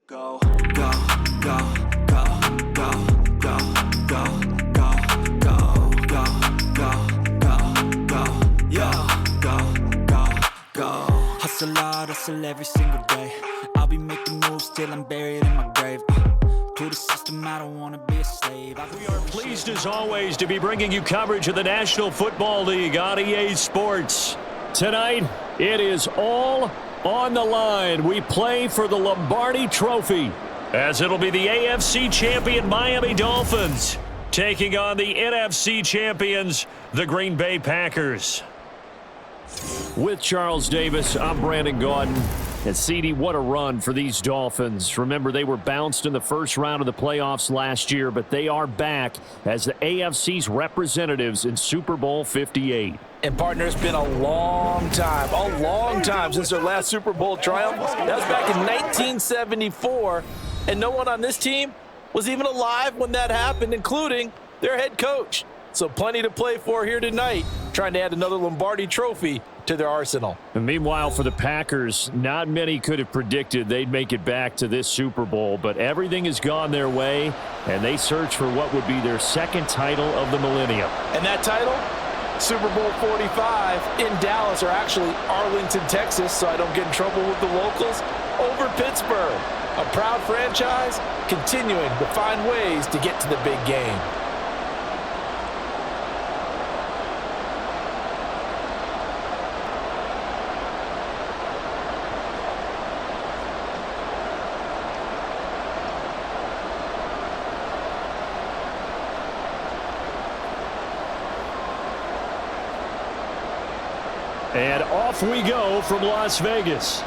Go, go, go, go, go, go, go, go, go, go, go, go, go, yeah, go, go, go. Hustle hard, hustle every single day. I'll be making moves till I'm buried in my grave. To the system, I don't want to be a slave. We are pleased as always to be bringing you coverage of the National Football League on EA Sports. Tonight, it is all on the line. We play for the Lombardi Trophy, as it'll be the AFC champion Miami Dolphins taking on the NFC champions, the Green Bay Packers. With Charles Davis, I'm Brandon Gaudin. And CD, what a run for these Dolphins. Remember, they were bounced in the first round of the playoffs last year, but they are back as the AFC's representatives in Super Bowl 58. And, partner, it's been a long time since their last Super Bowl triumph. That was back in 1974, and no one on this team was even alive when that happened, including their head coach. So plenty to play for here tonight, trying to add another Lombardi Trophy to their arsenal. And meanwhile, for the Packers, not many could have predicted they'd make it back to this Super Bowl, but everything has gone their way, and they search for what would be their second title of the millennium. And that title? Super Bowl 45 in Dallas, or actually Arlington, Texas, so I don't get in trouble with the locals, over Pittsburgh. A proud franchise continuing to find ways to get to the big game. And off we go from Las Vegas.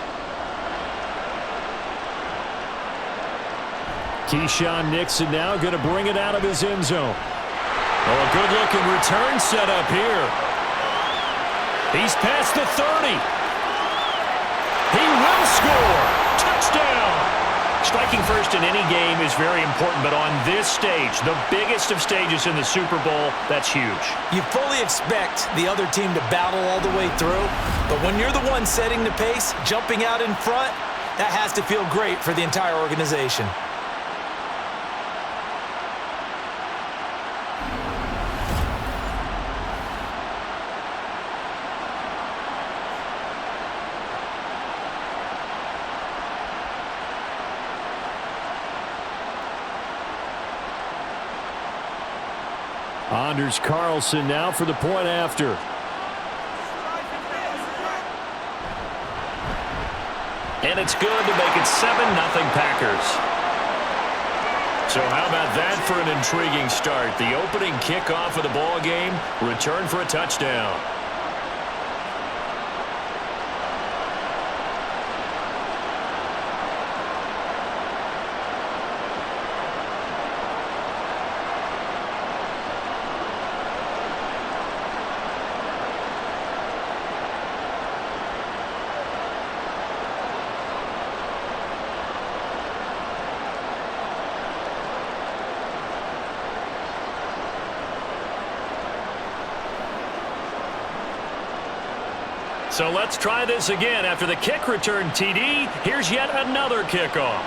Keyshawn Nixon now going to bring it out of his end zone. Oh, a good-looking return set up here. He's past the 30. He will score. Touchdown. Striking first in any game is very important, but on this stage, the biggest of stages in the Super Bowl, that's huge. You fully expect the other team to battle all the way through, but when you're the one setting the pace, jumping out in front, that has to feel great for the entire organization. Anders Carlson now for the point after. And it's good to make it 7-0 Packers. So how about that for an intriguing start? The opening kickoff of the ball game, return for a touchdown. So let's try this again. After the kick return TD, here's yet another kickoff.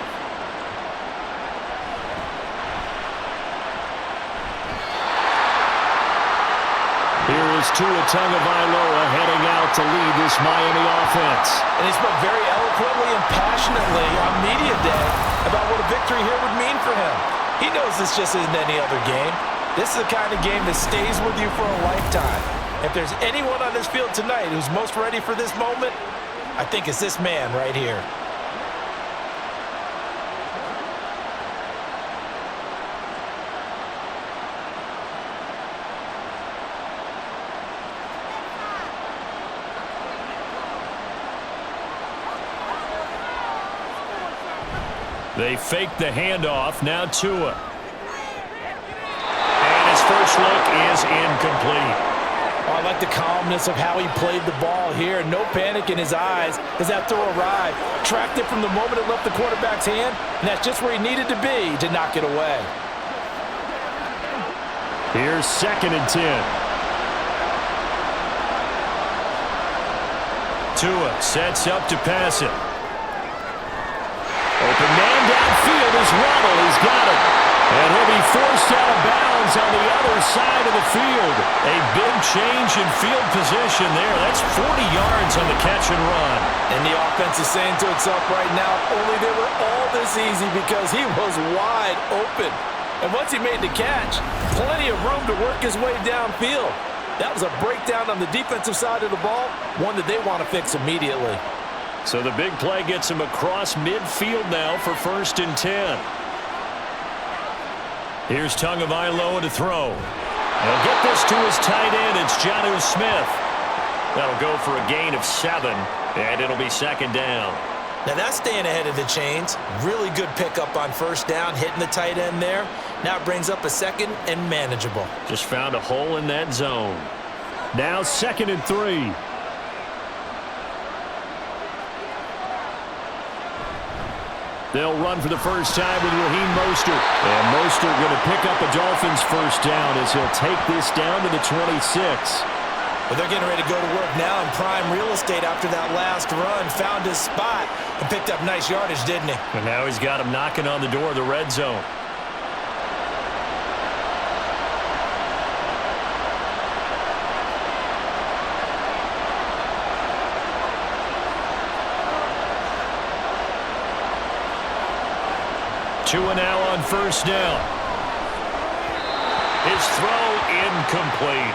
Here is Tua Tagovailoa heading out to lead this Miami offense. And he spoke very eloquently and passionately on media day about what a victory here would mean for him. He knows this just isn't any other game. This is the kind of game that stays with you for a lifetime. If there's anyone on this field tonight who's most ready for this moment, I think it's this man right here. They fake the handoff, now Tua. And his first look is incomplete. Oh, I like the calmness of how he played the ball here. No panic in his eyes as that throw arrived. Tracked it from the moment it left the quarterback's hand, and that's just where he needed to be to knock it away. Here's 2nd and 10. Tua sets up to pass it. Open man downfield is Waddle. He's got it. And he'll be forced out of bounds on the other side of the field. A big change in field position there. That's 40 yards on the catch and run. And the offense is saying to itself right now, only they were all this easy because he was wide open. And once he made the catch, plenty of room to work his way downfield. That was a breakdown on the defensive side of the ball, one that they want to fix immediately. So the big play gets him across midfield now for 1st and 10. Here's Tagovailoa to throw. He'll get this to his tight end. It's Jonnu Smith. That'll go for a gain of 7, and it'll be 2nd down. Now that's staying ahead of the chains. Really good pickup on 1st down, hitting the tight end there. Now it brings up a 2nd and manageable. Just found a hole in that zone. Now 2nd and 3. They'll run for the first time with Raheem Mostert. And Mostert going to pick up a Dolphins 1st down as he'll take this down to the 26. Well, they're getting ready to go to work now in prime real estate after that last run. Found his spot and picked up nice yardage, didn't he? And now he's got him knocking on the door of the red zone. Two and now on 1st down. His throw incomplete.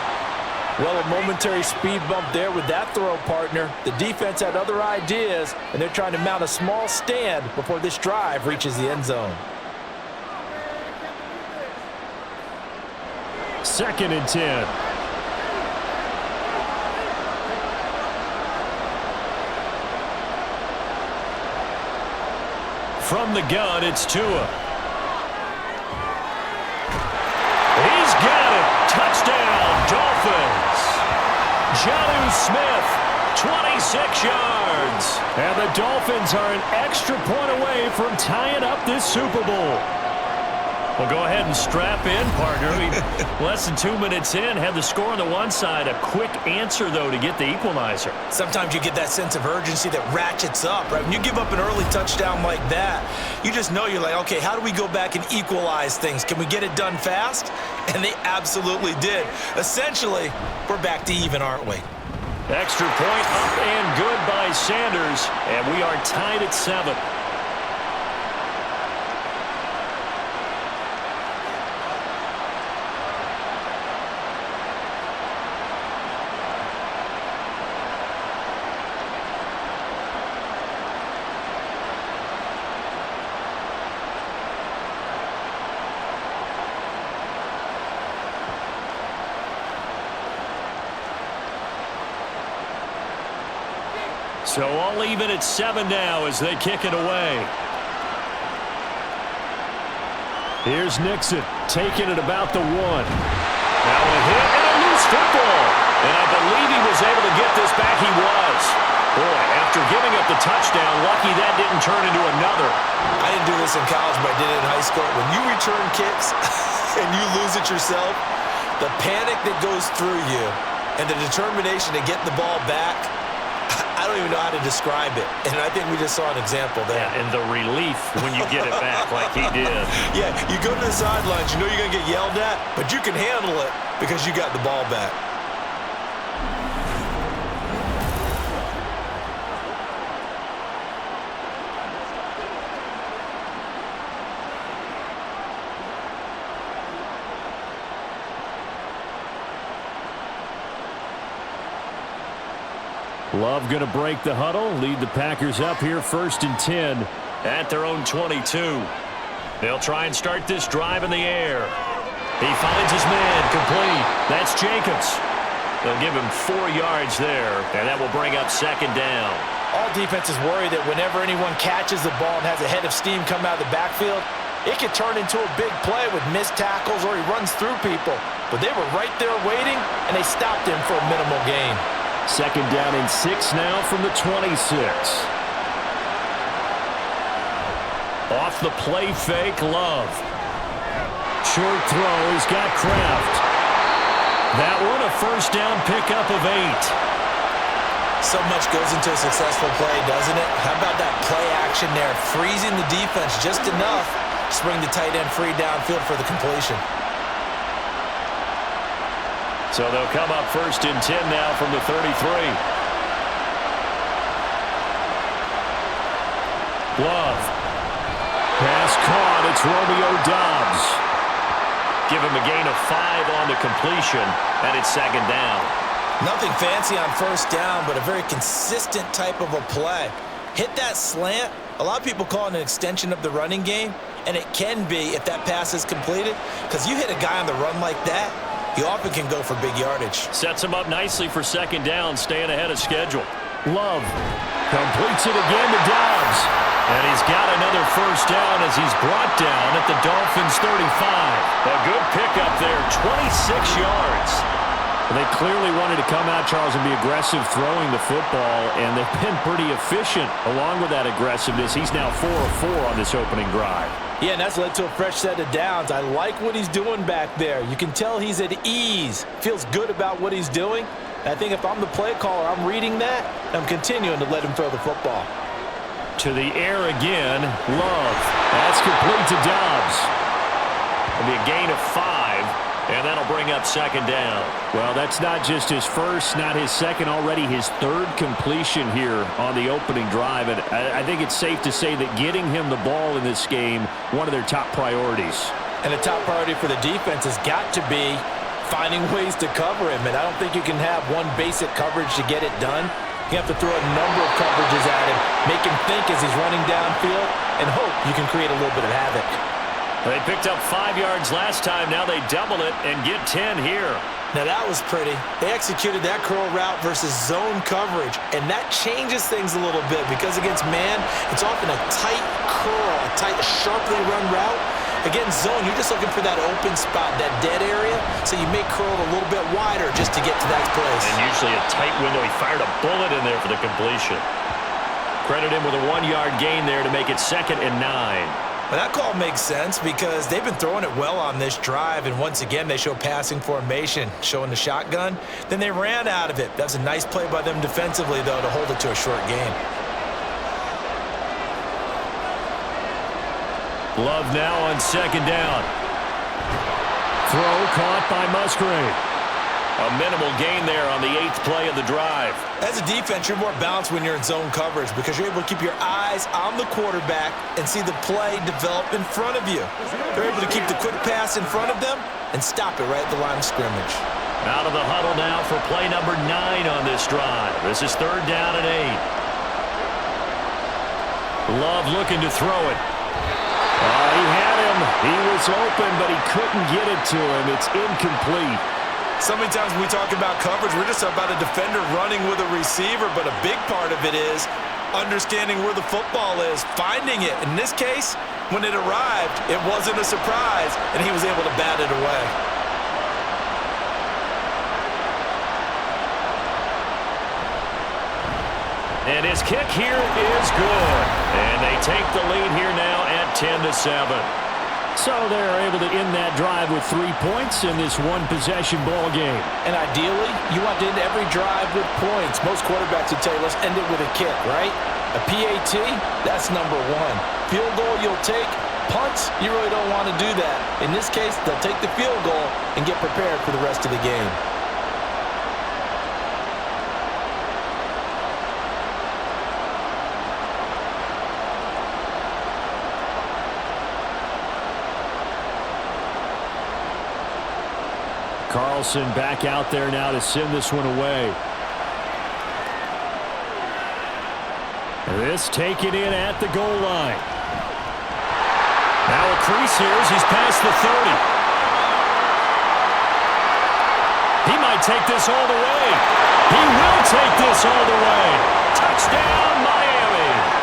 Well, a momentary speed bump there with that throw, partner. The defense had other ideas, and they're trying to mount a small stand before this drive reaches the end zone. 2nd and 10. From the gun, it's Tua. He's got it. Touchdown, Dolphins. Jonnu Smith, 26 yards. And the Dolphins are an extra point away from tying up this Super Bowl. Well, go ahead and strap in, partner. Less than 2 minutes in, had the score on the one side. A quick answer, though, to get the equalizer. Sometimes you get that sense of urgency that ratchets up, right? When you give up an early touchdown like that, you just know you're like, okay, how do we go back and equalize things? Can we get it done fast? And they absolutely did. Essentially, we're back to even, aren't we? Extra point up and good by Sanders, and we are tied at 7. So all even at 7 now as they kick it away. Here's Nixon taking it about the 1. Now a hit and a loose football. And I believe he was able to get this back. He was. Boy, after giving up the touchdown, lucky that didn't turn into another. I didn't do this in college, but I did it in high school. When you return kicks and you lose it yourself, the panic that goes through you and the determination to get the ball back, I don't even know how to describe it. And I think we just saw an example there. Yeah, and the relief when you get it back like he did. Yeah, you go to the sidelines, you know you're going to get yelled at, but you can handle it because you got the ball back. Love going to break the huddle, lead the Packers up here 1st and 10 at their own 22. They'll try and start this drive in the air. He finds his man, complete. That's Jacobs. They'll give him 4 yards there, and that will bring up 2nd down. All defenses worry that whenever anyone catches the ball and has a head of steam come out of the backfield, it could turn into a big play with missed tackles or he runs through people. But they were right there waiting, and they stopped him for a minimal gain. 2nd down and 6 now from the 26. Off the play fake, Love. Short throw, he's got Kraft. That one a 1st down pickup of 8. So much goes into a successful play, doesn't it? How about that play action there, freezing the defense just enough to bring the tight end free downfield for the completion. So they'll come up 1st and 10 now from the 33. Love. Pass caught. It's Romeo Doubs. Give him a gain of 5 on the completion, and it's 2nd down. Nothing fancy on 1st down, but a very consistent type of a play. Hit that slant. A lot of people call it an extension of the running game, and it can be if that pass is completed, because you hit a guy on the run like that, he often can go for big yardage. Sets him up nicely for 2nd down, staying ahead of schedule. Love completes it again to Doubs. And he's got another 1st down as he's brought down at the Dolphins' 35. A good pickup there, 26 yards. They clearly wanted to come out, Charles, and be aggressive throwing the football, and they've been pretty efficient along with that aggressiveness. He's now 4 of 4 on this opening drive. Yeah, and that's led to a fresh set of downs. I like what he's doing back there. You can tell he's at ease, feels good about what he's doing. And I think if I'm the play caller, I'm reading that, and I'm continuing to let him throw the football. To the air again, Love. That's complete to Doubs. It'll be a gain of 5, and that'll bring up 2nd down. Well, that's not just his first, not his second, already his 3rd completion here on the opening drive. And I think it's safe to say that getting him the ball in this game, one of their top priorities. And the top priority for the defense has got to be finding ways to cover him. And I don't think you can have one basic coverage to get it done. You have to throw a number of coverages at him, make him think as he's running downfield, and hope you can create a little bit of havoc. They picked up 5 yards last time. Now they double it and get 10 here. Now that was pretty. They executed that curl route versus zone coverage, and that changes things a little bit because against man, it's often a tight curl, a tight, sharply run route. Against zone, you're just looking for that open spot, that dead area, so you may curl it a little bit wider just to get to that place. And usually a tight window. He fired a bullet in there for the completion. Credit him with a 1-yard gain there to make it 2nd and 9. Well, that call makes sense because they've been throwing it well on this drive, and once again, they show passing formation, showing the shotgun. Then they ran out of it. That's a nice play by them defensively, though, to hold it to a short gain. Love now on 2nd down. Throw caught by Musgrave. A minimal gain there on the 8th play of the drive. As a defense, you're more balanced when you're in zone coverage because you're able to keep your eyes on the quarterback and see the play develop in front of you. They're able to keep the quick pass in front of them and stop it right at the line of scrimmage. Out of the huddle now for play number 9 on this drive. This is 3rd down and 8. Love looking to throw it. He had him. He was open, but he couldn't get it to him. It's incomplete. So many times when we talk about coverage, we're just about a defender running with a receiver, but a big part of it is understanding where the football is, finding it. In this case, when it arrived, it wasn't a surprise, and he was able to bat it away. And his kick here is good. And they take the lead here now at 10-7. So they're able to end that drive with 3 points in this one-possession ball game. And ideally, you want to end every drive with points. Most quarterbacks would tell you, let's end it with a kick, right? A PAT, that's number 1. Field goal you'll take. Punts, you really don't want to do that. In this case, they'll take the field goal and get prepared for the rest of the game. Carlson back out there now to send this one away. This taken in at the goal line. Now a crease here as he's past the 30. He might take this all the way. He will take this all the way. Touchdown, Miami.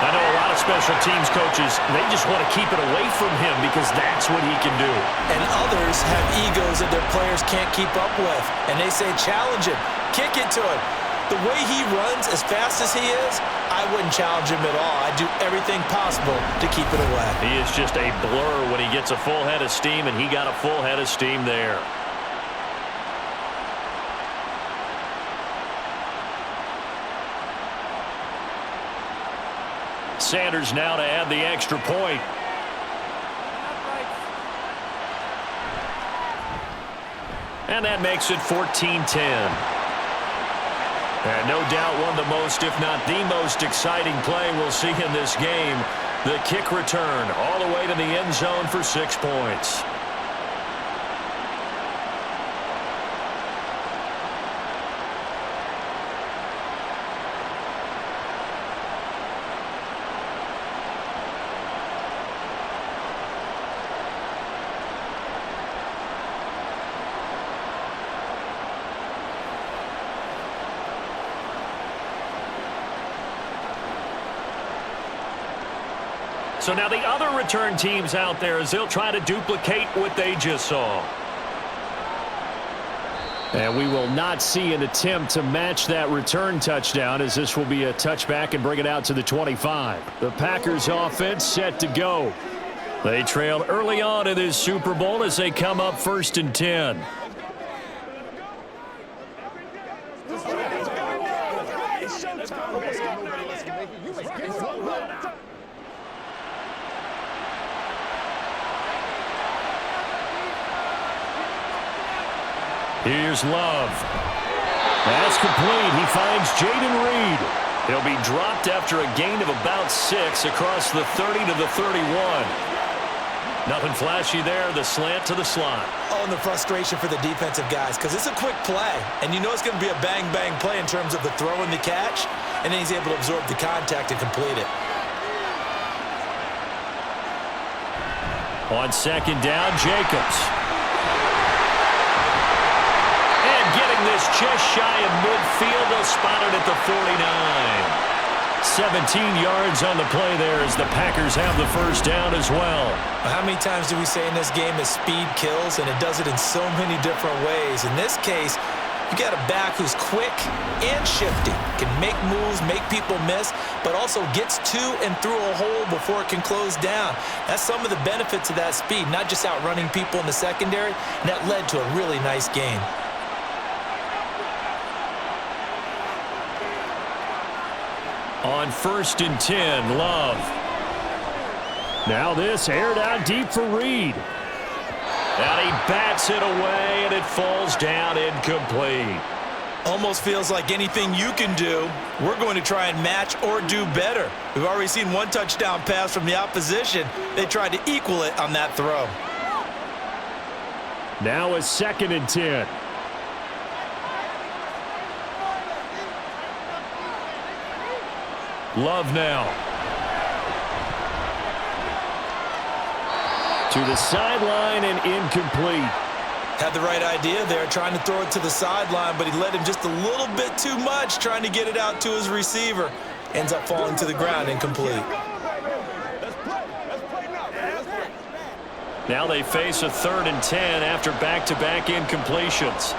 I know a lot of special teams coaches, they just want to keep it away from him because that's what he can do. And others have egos that their players can't keep up with. And they say, challenge him, kick it to him. The way he runs as fast as he is, I wouldn't challenge him at all. I'd do everything possible to keep it away. He is just a blur when he gets a full head of steam, and he got a full head of steam there. Sanders now to add the extra point. And that makes it 14-10. And no doubt one of the most, if not the most exciting play we'll see in this game. The kick return all the way to the end zone for 6 points. So now the other return teams out there as they'll try to duplicate what they just saw. And we will not see an attempt to match that return touchdown as this will be a touchback and bring it out to the 25. The Packers offense set to go. They trailed early on in this Super Bowl as they come up 1st and 10. Here's Love. That's complete. He finds Jaden Reed. He'll be dropped after a gain of about 6 across the 30 to the 31. Nothing flashy there. The slant to the slot. Oh, and the frustration for the defensive guys because it's a quick play. And you know it's going to be a bang-bang play in terms of the throw and the catch. And then he's able to absorb the contact and complete it. On 2nd down, Jacobs. Getting this just shy of midfield, they'll spot it at the 49. 17 yards on the play there as the Packers have the first down as well. How many times do we say in this game that speed kills, and it does it in so many different ways? In this case, you got a back who's quick and shifty, can make moves, make people miss, but also gets to and through a hole before it can close down. That's some of the benefits of that speed, not just outrunning people in the secondary, and that led to a really nice game. On 1st and 10, Love. Now this aired out deep for Reed. And he bats it away, and it falls down incomplete. Almost feels like anything you can do, we're going to try and match or do better. We've already seen one touchdown pass from the opposition. They tried to equal it on that throw. Now a 2nd and 10. Love now. To the sideline and incomplete. Had the right idea there, trying to throw it to the sideline, but he led him just a little bit too much, trying to get it out to his receiver. Ends up falling to the ground, incomplete. Now they face a 3rd and 10 after back-to-back incompletions.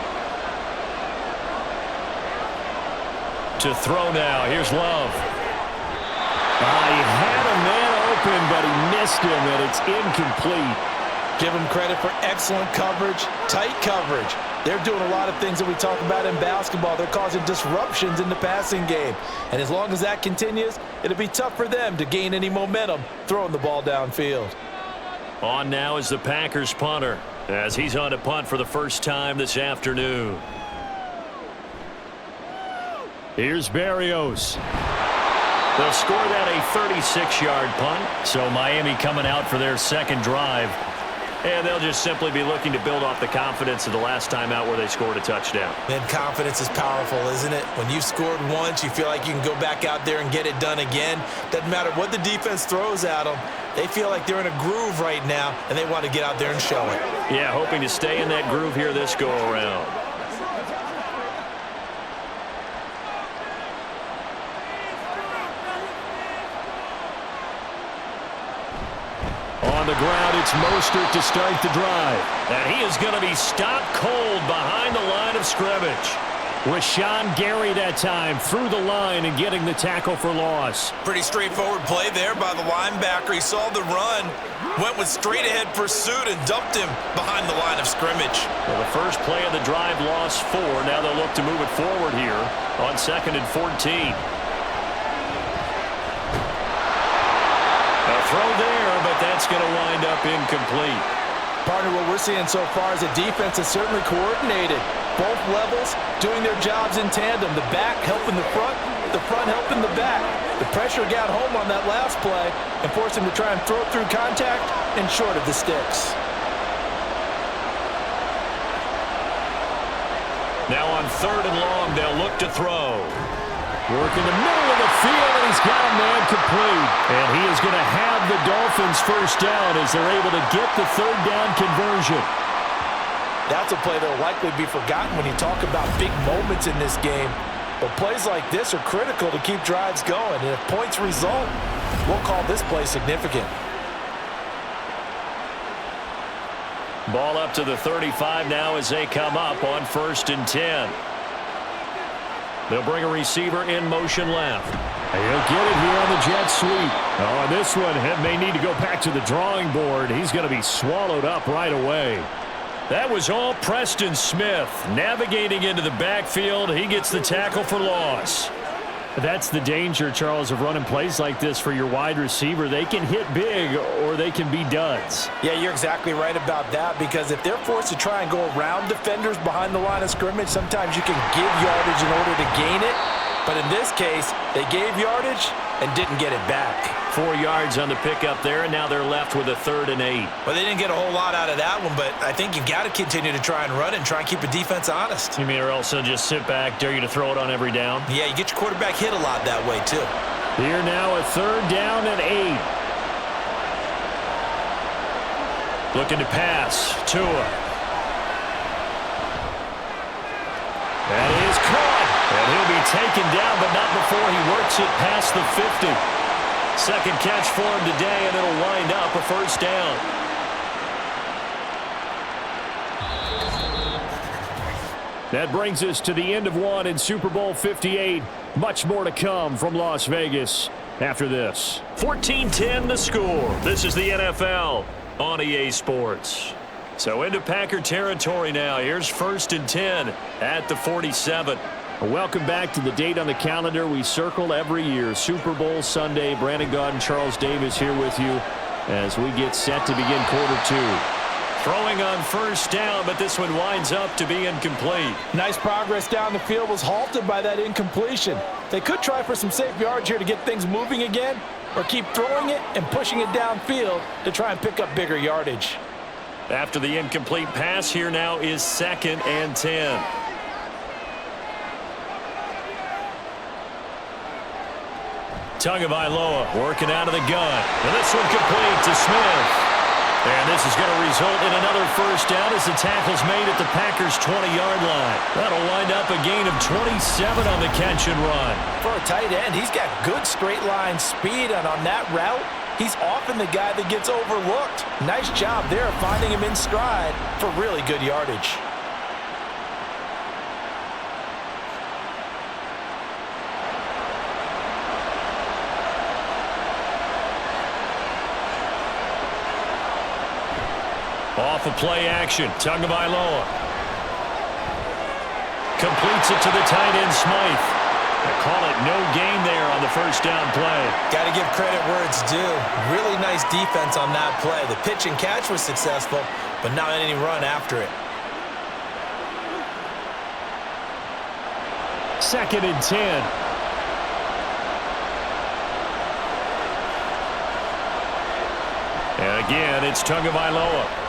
To throw now, here's Love. He had a man open, but he missed him, and it's incomplete. Give him credit for excellent coverage, tight coverage. They're doing a lot of things that we talk about in basketball. They're causing disruptions in the passing game. And as long as that continues, it'll be tough for them to gain any momentum throwing the ball downfield. On now is the Packers punter, as he's on to punt for the first time this afternoon. Here's Berrios. They'll score that a 36-yard punt. So Miami coming out for their second drive. And they'll just simply be looking to build off the confidence of the last time out where they scored a touchdown. And confidence is powerful, isn't it? When you've scored once, you feel like you can go back out there and get it done again. Doesn't matter what the defense throws at them. They feel like they're in a groove right now, and they want to get out there and show it. Yeah, hoping to stay in that groove here this go-around. On the ground, it's Mostert to start the drive. And he is going to be stopped cold behind the line of scrimmage. Rashawn Gary that time through the line and getting the tackle for loss. Pretty straightforward play there by the linebacker. He saw the run, went with straight-ahead pursuit, and dumped him behind the line of scrimmage. Well, the first play of the drive lost 4. Now they'll look to move it forward here on 2nd and 14. throw there, but that's going to wind up incomplete. Partner, what we're seeing so far is the defense is certainly coordinated. Both levels doing their jobs in tandem. The back helping the front helping the back. The pressure got home on that last play and forced him to try and throw through contact and short of the sticks. Now on 3rd and long, they'll look to throw. Work in the middle of the field, and he's got a man complete. And he is going to have the Dolphins first down as they're able to get the 3rd down conversion. That's a play that will likely be forgotten when you talk about big moments in this game. But plays like this are critical to keep drives going. And if points result, we'll call this play significant. Ball up to the 35 now as they come up on 1st and 10. They'll bring a receiver in motion left. And he'll get it here on the jet sweep. Oh, and this one may need to go back to the drawing board. He's going to be swallowed up right away. That was all Preston Smith. Navigating into the backfield, he gets the tackle for loss. That's the danger, Charles, of running plays like this for your wide receiver. They can hit big or they can be duds. Yeah, you're exactly right about that, because if they're forced to try and go around defenders behind the line of scrimmage, sometimes you can give yardage in order to gain it. But in this case, they gave yardage and didn't get it back. 4 yards on the pickup there, and now they're left with a 3rd and 8. Well, they didn't get a whole lot out of that one, but I think you've got to continue to try and run and try and keep the defense honest. You mean, or else they'll just sit back, dare you to throw it on every down? Yeah, you get your quarterback hit a lot that way, too. Here now a 3rd down and 8. Looking to pass. Tua. That is caught. And he'll be taken down, but not before he works it past the 50. Second catch for him today, and it'll wind up a 1st down. That brings us to the end of one in Super Bowl 58. Much more to come from Las Vegas after this. 14-10 the score. This is the NFL on EA Sports. So into Packer territory now. Here's 1st and 10 at the 47. Welcome back to the date on the calendar we circle every year. Super Bowl Sunday. Brandon Gaudin, Charles Davis here with you as we get set to begin quarter 2. Throwing on 1st down, but this one winds up to be incomplete. Nice progress down the field was halted by that incompletion. They could try for some safe yards here to get things moving again, or keep throwing it and pushing it downfield to try and pick up bigger yardage. After the incomplete pass, here now is 2nd and 10. Tagovailoa working out of the gun. And this one complete to Smith. And this is going to result in another 1st down as the tackle's made at the Packers' 20-yard line. That'll wind up a gain of 27 on the catch and run. For a tight end, he's got good straight line speed, and on that route, he's often the guy that gets overlooked. Nice job there finding him in stride for really good yardage. Off of play action, Tagovailoa completes it to the tight end Smythe. They call it no gain there on the 1st down play. Got to give credit where it's due. Really nice defense on that play. The pitch and catch was successful, but not any run after it. 2nd and 10. And again, it's Tagovailoa.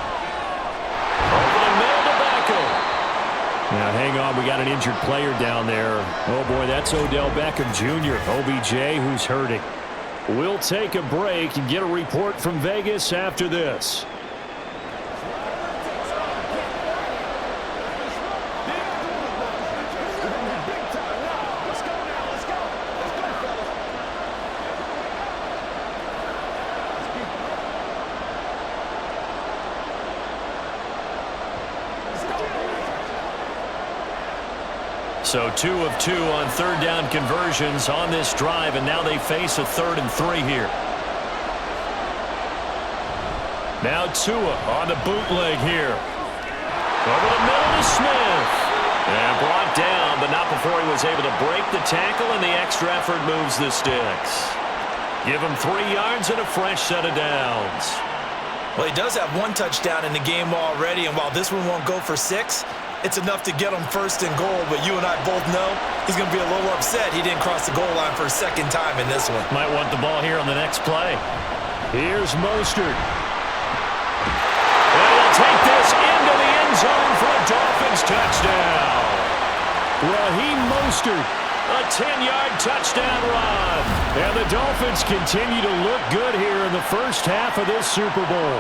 Now, hang on. We got an injured player down there. Oh, boy, that's Odell Beckham Jr., OBJ, who's hurting. We'll take a break and get a report from Vegas after this. So 2 of 2 on 3rd down conversions on this drive, and now they face a 3rd and 3 here. Now Tua on the bootleg here. Over the middle to Smith. And brought down, but not before he was able to break the tackle, and the extra effort moves the sticks. Give him 3 yards and a fresh set of downs. Well, he does have 1 touchdown in the game already, and while this one won't go for 6, it's enough to get him first and goal, but you and I both know he's going to be a little upset he didn't cross the goal line for a second time in this one. Might want the ball here on the next play. Here's Mostert. And he'll take this into the end zone for a Dolphins touchdown. Raheem Mostert, a 10-yard touchdown run. And the Dolphins continue to look good here in the first half of this Super Bowl.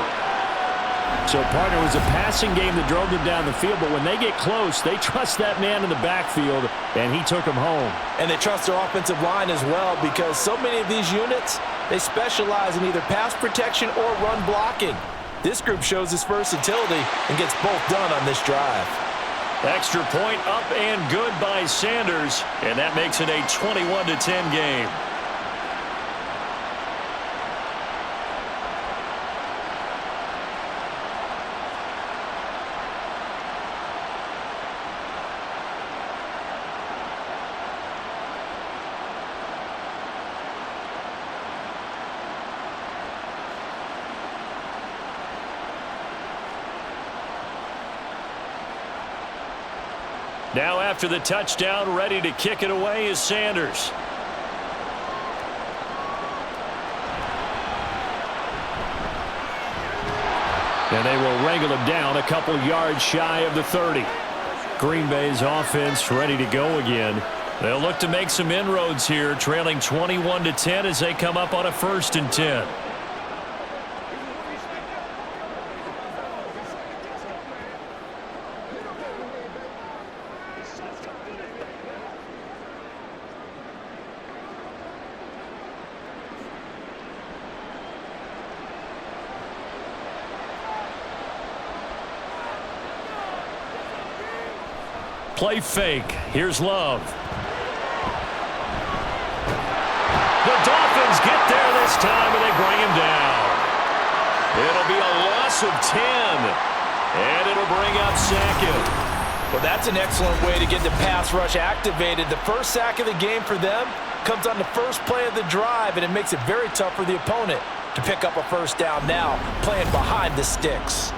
So, partner, it was a passing game that drove them down the field, but when they get close, they trust that man in the backfield, and he took them home. And they trust their offensive line as well, because so many of these units, they specialize in either pass protection or run blocking. This group shows its versatility and gets both done on this drive. Extra point up and good by Sanders, and that makes it a 21-10 game. Now after the touchdown, ready to kick it away is Sanders. And they will wrangle him down a couple yards shy of the 30. Green Bay's offense ready to go again. They'll look to make some inroads here, trailing 21-10 as they come up on a 1st and 10. Play fake. Here's Love. The Dolphins get there this time, and they bring him down. It'll be a loss of 10, and it'll bring up second. Well, that's an excellent way to get the pass rush activated. The first sack of the game for them comes on the first play of the drive, and it makes it very tough for the opponent to pick up a first down now, playing behind the sticks.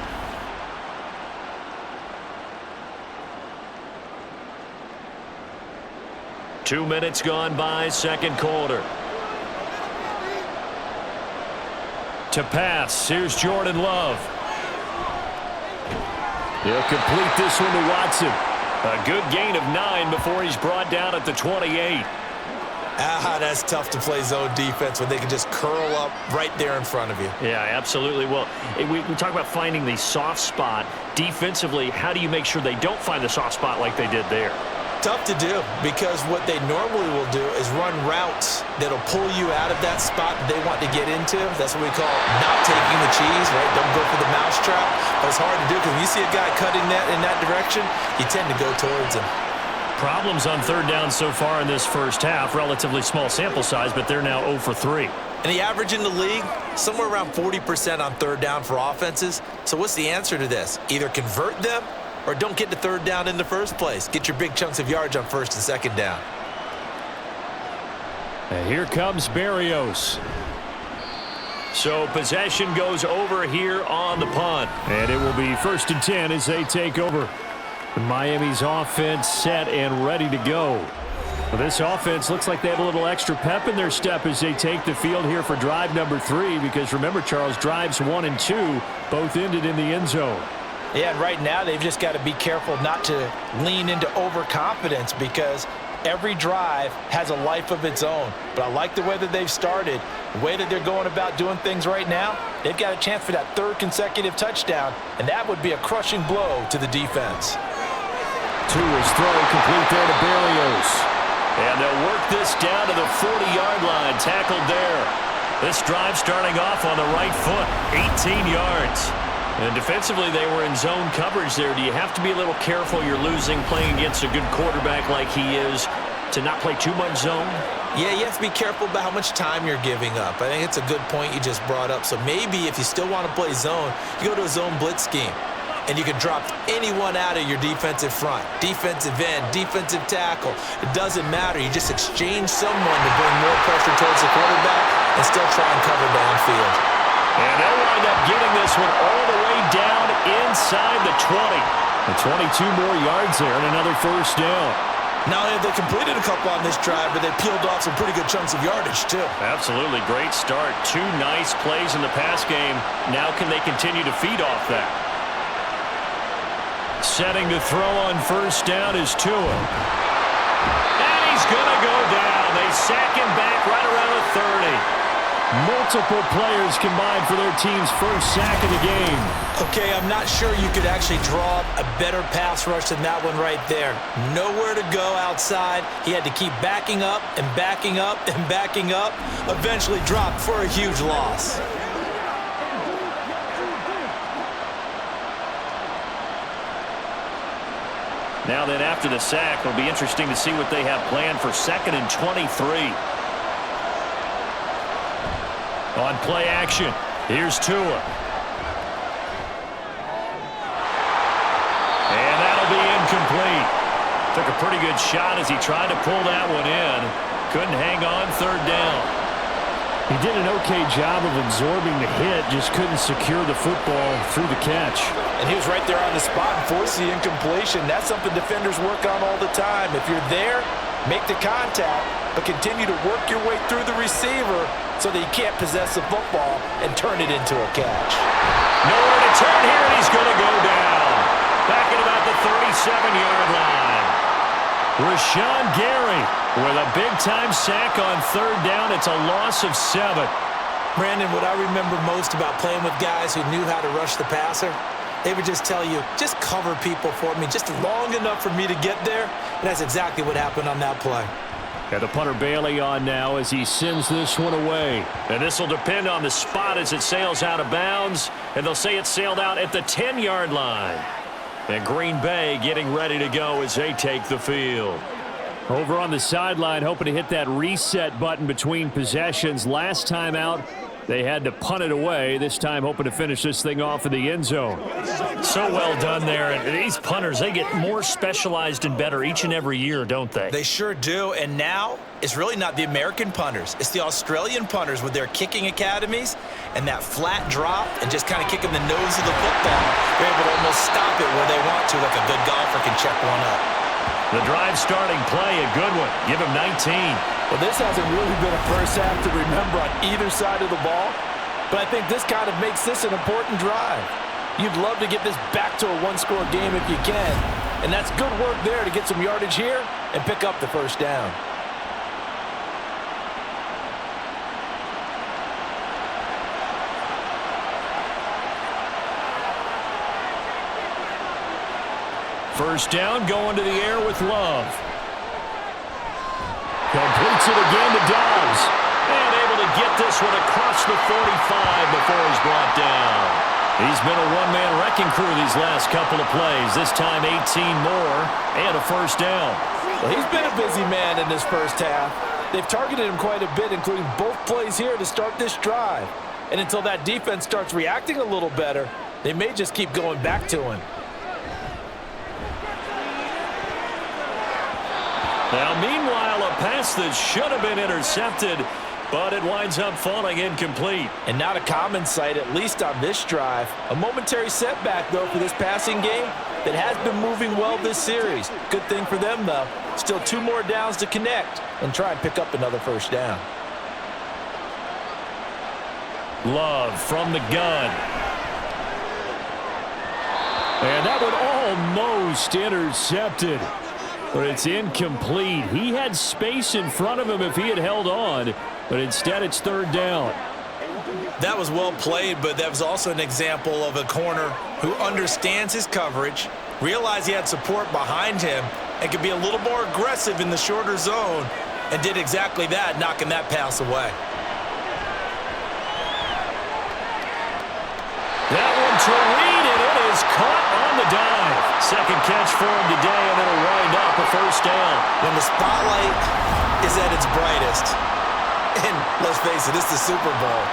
Two minutes gone by, second quarter. To pass, here's Jordan Love. He'll complete this one to Watson. A good gain of 9 before he's brought down at the 28. That's tough to play zone defense when they can just curl up right there in front of you. Yeah, absolutely. Well, we talk about finding the soft spot. Defensively, how do you make sure they don't find the soft spot like they did there? Tough to do, because what they normally will do is run routes that'll pull you out of that spot that they want to get into. That's what we call not taking the cheese, right? Don't go for the mousetrap. But it's hard to do because when you see a guy cutting that in that direction, you tend to go towards him. Problems on third down so far in this first half. Relatively small sample size, but they're now 0 for 3. And the average in the league, somewhere around 40% on third down for offenses. So what's the answer to this? Either convert them or don't get the third down in the first place. Get your big chunks of yards on first and second down. And here comes Berrios. So possession goes over here on the punt. And it will be 1st and 10 as they take over. Miami's offense set and ready to go. Well, this offense looks like they have a little extra pep in their step as they take the field here for drive number 3. Because remember, Charles, drives 1 and 2 both ended in the end zone. Yeah, and right now they've just got to be careful not to lean into overconfidence because every drive has a life of its own. But I like the way that they've started, the way that they're going about doing things right now. They've got a chance for that 3rd consecutive touchdown, and that would be a crushing blow to the defense. Tua's throw complete there to Berrios. And they'll work this down to the 40-yard line, tackled there. This drive starting off on the right foot, 18 yards. And defensively, they were in zone coverage there. Do you have to be a little careful you're losing playing against a good quarterback like he is to not play too much zone? Yeah, you have to be careful about how much time you're giving up. I think it's a good point you just brought up. So maybe if you still want to play zone, you go to a zone blitz scheme. And you can drop anyone out of your defensive front, defensive end, defensive tackle. It doesn't matter. You just exchange someone to bring more pressure towards the quarterback, and still try and cover downfield. And they'll wind up getting this one all the way down inside the 20. And 22 more yards there and another first down. Not only have they completed a couple on this drive, but they peeled off some pretty good chunks of yardage, too. Absolutely. Great start. 2 nice plays in the pass game. Now can they continue to feed off that? Setting to throw on first down is Tua. And he's going to go down. They sack him back right around the 30. Multiple players combined for their team's first sack of the game. Okay, I'm not sure you could actually draw up a better pass rush than that one right there. Nowhere to go outside. He had to keep backing up and backing up and backing up. Eventually dropped for a huge loss. Now then, after the sack, it'll be interesting to see what they have planned for 2nd and 23. On play action, here's Tua. And that'll be incomplete. Took a pretty good shot as he tried to pull that one in. Couldn't hang on 3rd down. He did an okay job of absorbing the hit, just couldn't secure the football through the catch. And he was right there on the spot and forced the incompletion. That's something defenders work on all the time. If you're there, make the contact, but continue to work your way through the receiver so that you can't possess the football and turn it into a catch. Nowhere to turn here, and he's going to go down. Back at about the 37-yard line. Rashawn Gary with a big-time sack on 3rd down. It's a loss of 7. Brandon, what I remember most about playing with guys who knew how to rush the passer, they would just tell you, just cover people for me, just long enough for me to get there. And that's exactly what happened on that play. Got the punter Bailey on now as he sends this one away. And this will depend on the spot as it sails out of bounds. And they'll say it sailed out at the 10-yard line. And Green Bay getting ready to go as they take the field. Over on the sideline, hoping to hit that reset button between possessions. Last time out, they had to punt it away. This time hoping to finish this thing off in the end zone. So well done there. And these punters, they get more specialized and better each and every year, don't they? They sure do. And now it's really not the American punters. It's the Australian punters with their kicking academies and that flat drop and just kind of kicking the nose of the football. They're able to almost stop it where they want to, like a good golfer can check one up. The drive starting play, a good one. Give him 19. Well, this hasn't really been a first half to remember on either side of the ball, but I think this kind of makes this an important drive. You'd love to get this back to a one-score game if you can, and that's good work there to get some yardage here and pick up the first down. First down, going to the air with Love. Completes it again to Dobbs. And able to get this one across the 45 before he's brought down. He's been a one-man wrecking crew these last couple of plays. This time 18 more and a first down. Well, he's been a busy man in this first half. They've targeted him quite a bit, including both plays here to start this drive. And until that defense starts reacting a little better, they may just keep going back to him. Now, meanwhile, a pass that should have been intercepted, but it winds up falling incomplete. And not a common sight, at least on this drive. A momentary setback, though, for this passing game that has been moving well this series. Good thing for them, though. Still 2 more downs to connect and try and pick up another first down. Love from the gun. And that one almost intercepted. But it's incomplete. He had space in front of him if he had held on, but instead it's 3rd down. That was well played, but that was also an example of a corner who understands his coverage, realized he had support behind him, and could be a little more aggressive in the shorter zone, and did exactly that, knocking that pass away. That one to Reed, and it is caught on the dive. Second catch for him today, and it'll wind up a first down. When the spotlight is at its brightest, and let's face it, it's the Super Bowl,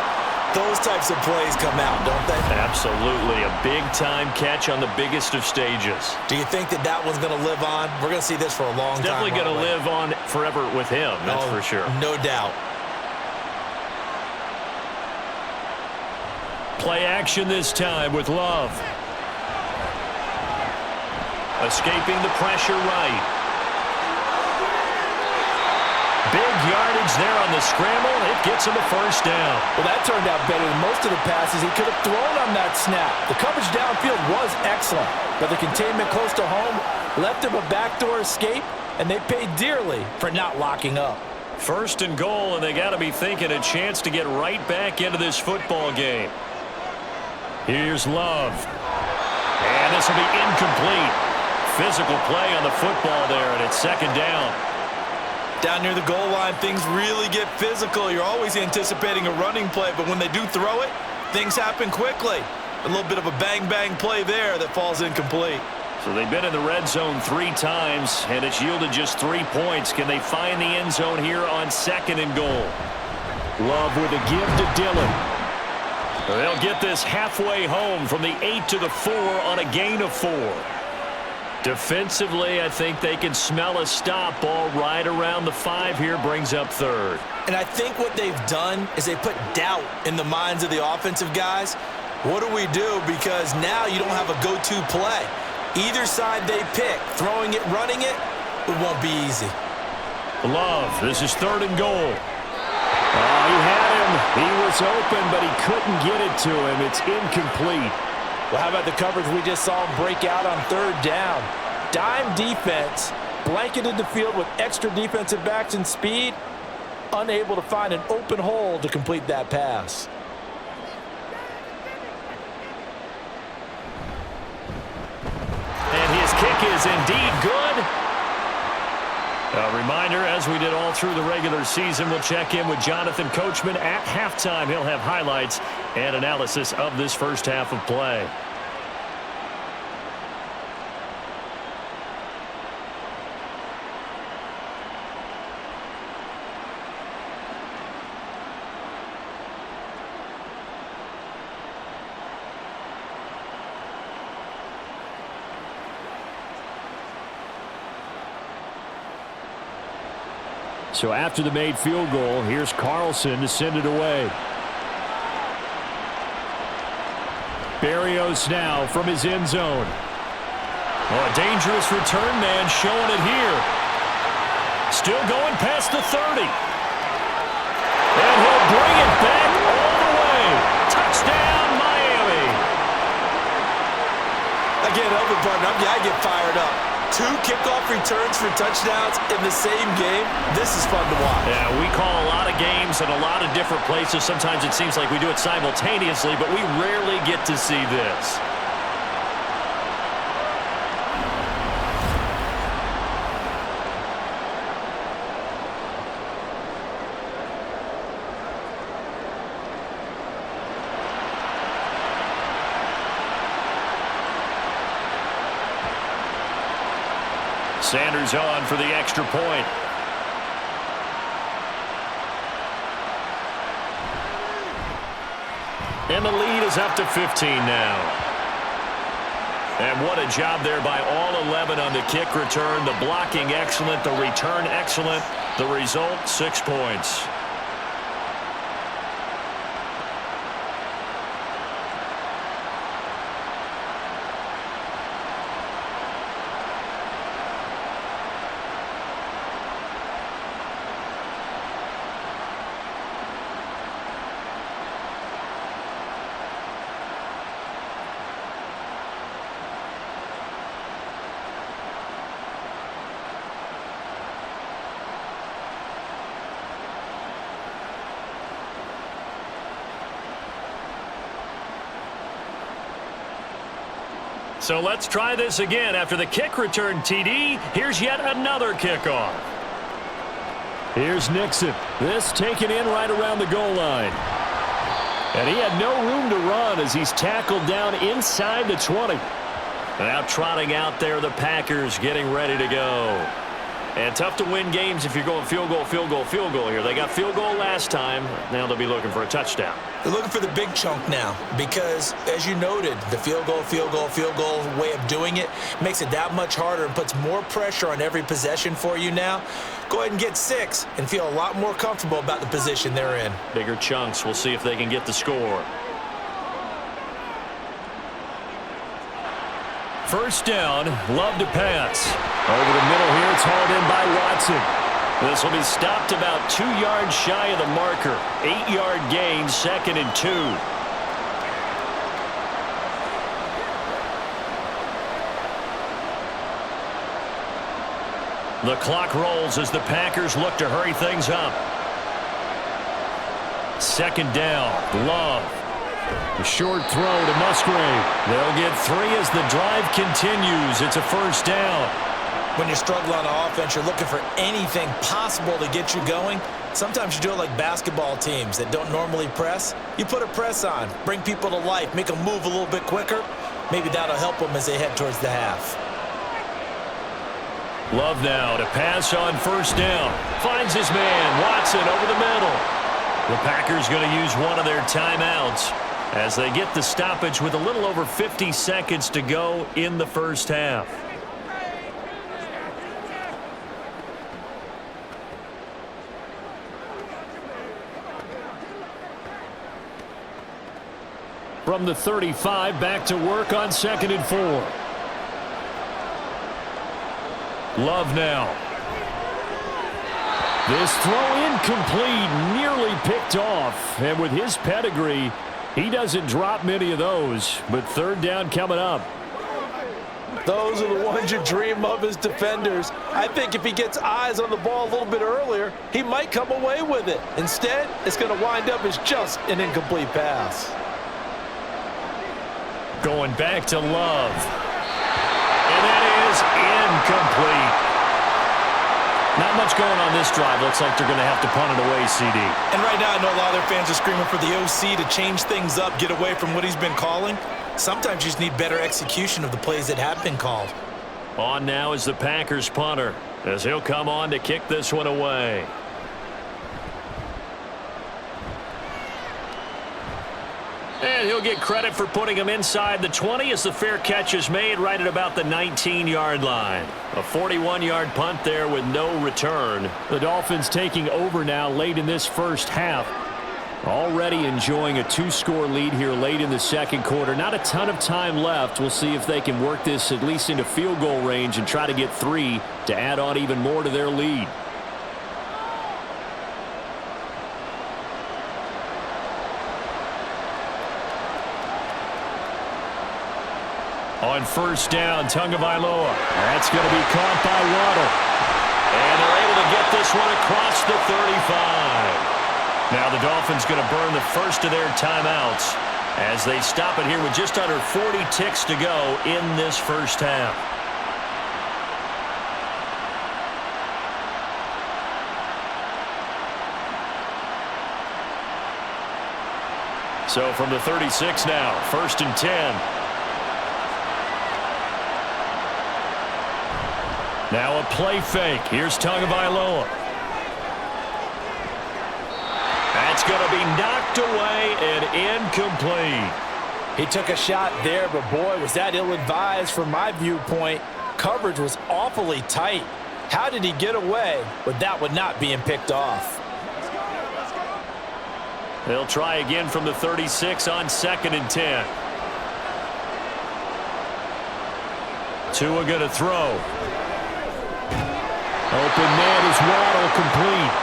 those types of plays come out, don't they? Absolutely. A big-time catch on the biggest of stages. Do you think that that one's going to live on? We're going to see this for a long time. Definitely going to live on forever with him, that's for sure. No doubt. Play action this time with Love. Escaping the pressure right. Big yardage there on the scramble. It gets him a first down. Well, that turned out better than most of the passes he could have thrown on that snap. The coverage downfield was excellent, but the containment close to home left him a backdoor escape, and they paid dearly for not locking up. First and goal, and they got to be thinking a chance to get right back into this football game. Here's Love. And this will be incomplete. Physical play on the football there, and it's second down. Down near the goal line, things really get physical. You're always anticipating a running play, but when they do throw it, things happen quickly. A little bit of a bang-bang play there that falls incomplete. So they've been in the red zone 3 times, and it's yielded just 3 points. Can they find the end zone here on second and goal? Love with a give to Dillon. They'll get this halfway home from the 8 to the 4 on a gain of 4. Defensively, I think they can smell a stop. Ball right around the 5 here, brings up third. And I think what they've done is they put doubt in the minds of the offensive guys. What do we do? Because now you don't have a go-to play. Either side they pick, throwing it, running it, it won't be easy. Love, this is third and goal. Oh, he had him. He was open, but he couldn't get it to him. It's incomplete. Well, how about the coverage we just saw him break out on third down? Dime defense, blanketed the field with extra defensive backs and speed, unable to find an open hole to complete that pass. And his kick is indeed good. A reminder, as we did all through the regular season, we'll check in with Jonathan Coachman at halftime. He'll have highlights and analysis of this first half of play. So after the made field goal, here's Carlson to send it away. Berrios now from his end zone. Oh, a dangerous return man showing it here. Still going past the 30. And he'll bring it back all the way. Touchdown, Miami. Again, Elvin Barton, I get fired up. 2 kickoff returns for touchdowns in the same game. This is fun to watch. Yeah, we call a lot of games in a lot of different places. Sometimes it seems like we do it simultaneously, but we rarely get to see this. Sanders on for the extra point. And the lead is up to 15 now. And what a job there by all 11 on the kick return. The blocking excellent, the return excellent. The result, 6 points. So let's try this again. After the kick return TD, here's yet another kickoff. Here's Nixon. This taken in right around the goal line. And he had no room to run as he's tackled down inside the 20. Now trotting out there, the Packers getting ready to go. And tough to win games if you're going field goal, field goal, field goal here. They got field goal last time. Now they'll be looking for a touchdown. They're looking for the big chunk now because, as you noted, the field goal way of doing it makes it that much harder and puts more pressure on every possession for you now. Go ahead and get 6 and feel a lot more comfortable about the position they're in. Bigger chunks. We'll see if they can get the score. First down, Love to pass. Over the middle here, it's hauled in by Watson. This will be stopped about 2 yards shy of the marker. 8-yard gain, 2nd and 2. The clock rolls as the Packers look to hurry things up. 2nd down, Love. A short throw to Musgrave. They'll get 3 as the drive continues. It's a first down. When you struggle on offense, you're looking for anything possible to get you going. Sometimes you do it like basketball teams that don't normally press. You put a press on, bring people to life, make them move a little bit quicker. Maybe that'll help them as they head towards the half. Love now to pass on first down. Finds his man, Watson, over the middle. The Packers going to use one of their timeouts as they get the stoppage with a little over 50 seconds to go in the first half. From the 35, back to work on 2nd and 4. Love now. This throw incomplete, nearly picked off. And with his pedigree, he doesn't drop many of those. But 3rd down coming up. Those are the ones you dream of as defenders. I think if he gets eyes on the ball a little bit earlier, he might come away with it. Instead, it's going to wind up as just an incomplete pass. Going back to Love. And that is incomplete. Not much going on this drive. Looks like they're going to have to punt it away, CD. And right now, I know a lot of their fans are screaming for the OC to change things up, get away from what he's been calling. Sometimes you just need better execution of the plays that have been called. On now is the Packers punter, as he'll come on to kick this one away. And he'll get credit for putting him inside the 20 as the fair catch is made right at about the 19-yard line. A 41-yard punt there with no return. The Dolphins taking over now late in this first half. Already enjoying a 2-score lead here late in the second quarter. Not a ton of time left. We'll see if they can work this at least into field goal range and try to get 3 to add on even more to their lead. On first down, Tagovailoa. That's going to be caught by Waddle. And they're able to get this one across the 35. Now the Dolphins going to burn the first of their timeouts as they stop it here with just under 40 ticks to go in this first half. So from the 36 now, 1st and 10. Now a play fake. Here's Tagovailoa. That's going to be knocked away and incomplete. He took a shot there, but boy, was that ill-advised from my viewpoint. Coverage was awfully tight. How did he get away with that one not being picked off? They'll try again from the 36 on 2nd and 10. Tua going to throw. Open man is Waddle, complete.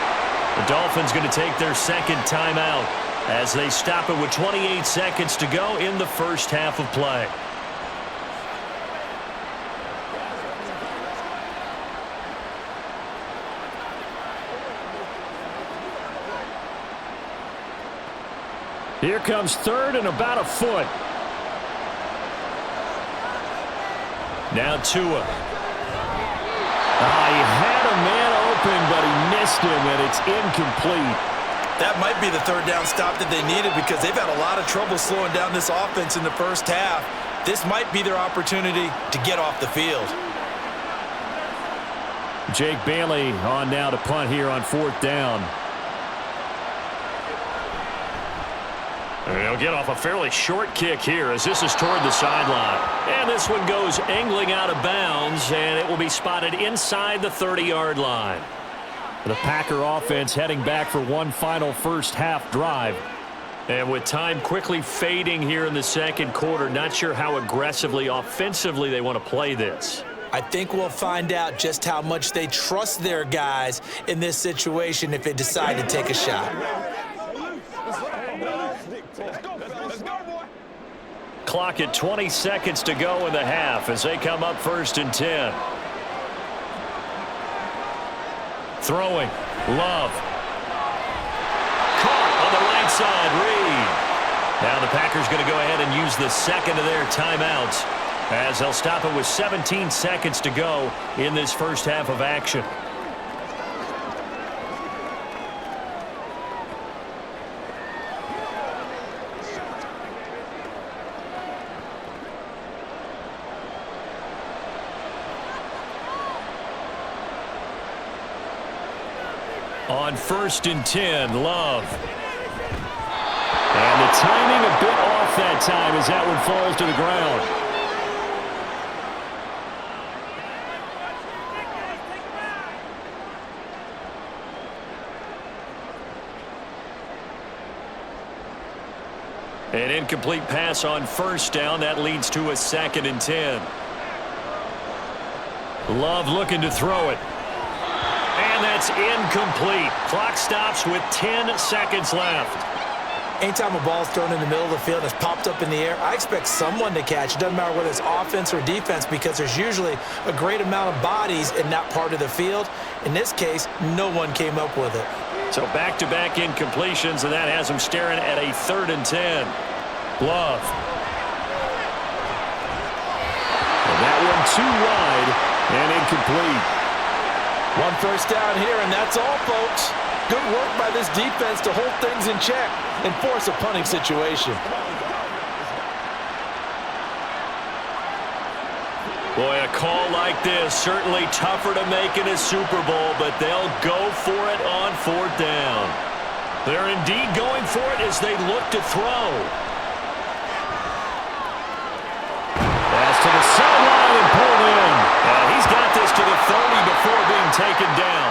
The Dolphins going to take their second timeout as they stop it with 28 seconds to go in the first half of play. Here comes 3rd and about a foot. Now Tua. He had a man open, but he missed him, and it's incomplete. That might be the 3rd down stop that they needed because they've had a lot of trouble slowing down this offense in the first half. This might be their opportunity to get off the field. Jake Bailey on now to punt here on 4th down. And he'll get off a fairly short kick here as this is toward the sideline. And this one goes angling out of bounds, and it will be spotted inside the 30-yard line. The Packer offense heading back for one final first half drive. And with time quickly fading here in the second quarter, not sure how aggressively, offensively they want to play this. I think we'll find out just how much they trust their guys in this situation if they decide to take a shot. Clock at 20 seconds to go in the half as they come up 1st and 10. Throwing. Love. Caught on the right side. Reed. Now the Packers going to go ahead and use the second of their timeouts as they'll stop it with 17 seconds to go in this first half of action. On 1st and 10, Love. And the timing a bit off that time as that one falls to the ground. An incomplete pass on 1st down. That leads to a 2nd and 10. Love looking to throw it. And that's incomplete. Clock stops with 10 seconds left. Anytime a ball's thrown in the middle of the field and it's popped up in the air, I expect someone to catch. It doesn't matter whether it's offense or defense because there's usually a great amount of bodies in that part of the field. In this case, no one came up with it. So back-to-back incompletions, and that has them staring at a 3rd and 10. Love. And that one too wide and incomplete. 1 first down here, and that's all, folks. Good work by this defense to hold things in check and force a punting situation. Boy, a call like this, certainly tougher to make in a Super Bowl, but they'll go for it on 4th down. They're indeed going for it as they look to throw. Pass to the sideline and pulled in. And he's got this to the 30 before being taken down.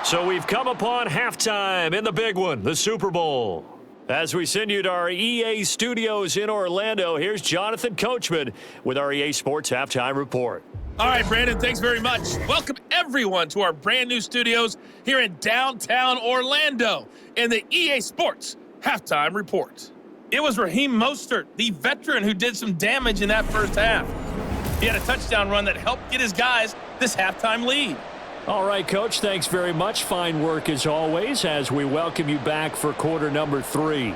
So we've come upon halftime in the big one, the Super Bowl. As we send you to our EA studios in Orlando, here's Jonathan Coachman with our EA Sports Halftime Report. All right, Brandon, thanks very much. Welcome, everyone, to our brand-new studios here in downtown Orlando in the EA Sports Halftime Report. It was Raheem Mostert, the veteran, who did some damage in that first half. He had a touchdown run that helped get his guys this halftime lead. All right, Coach, thanks very much. Fine work as always as we welcome you back for quarter number 3.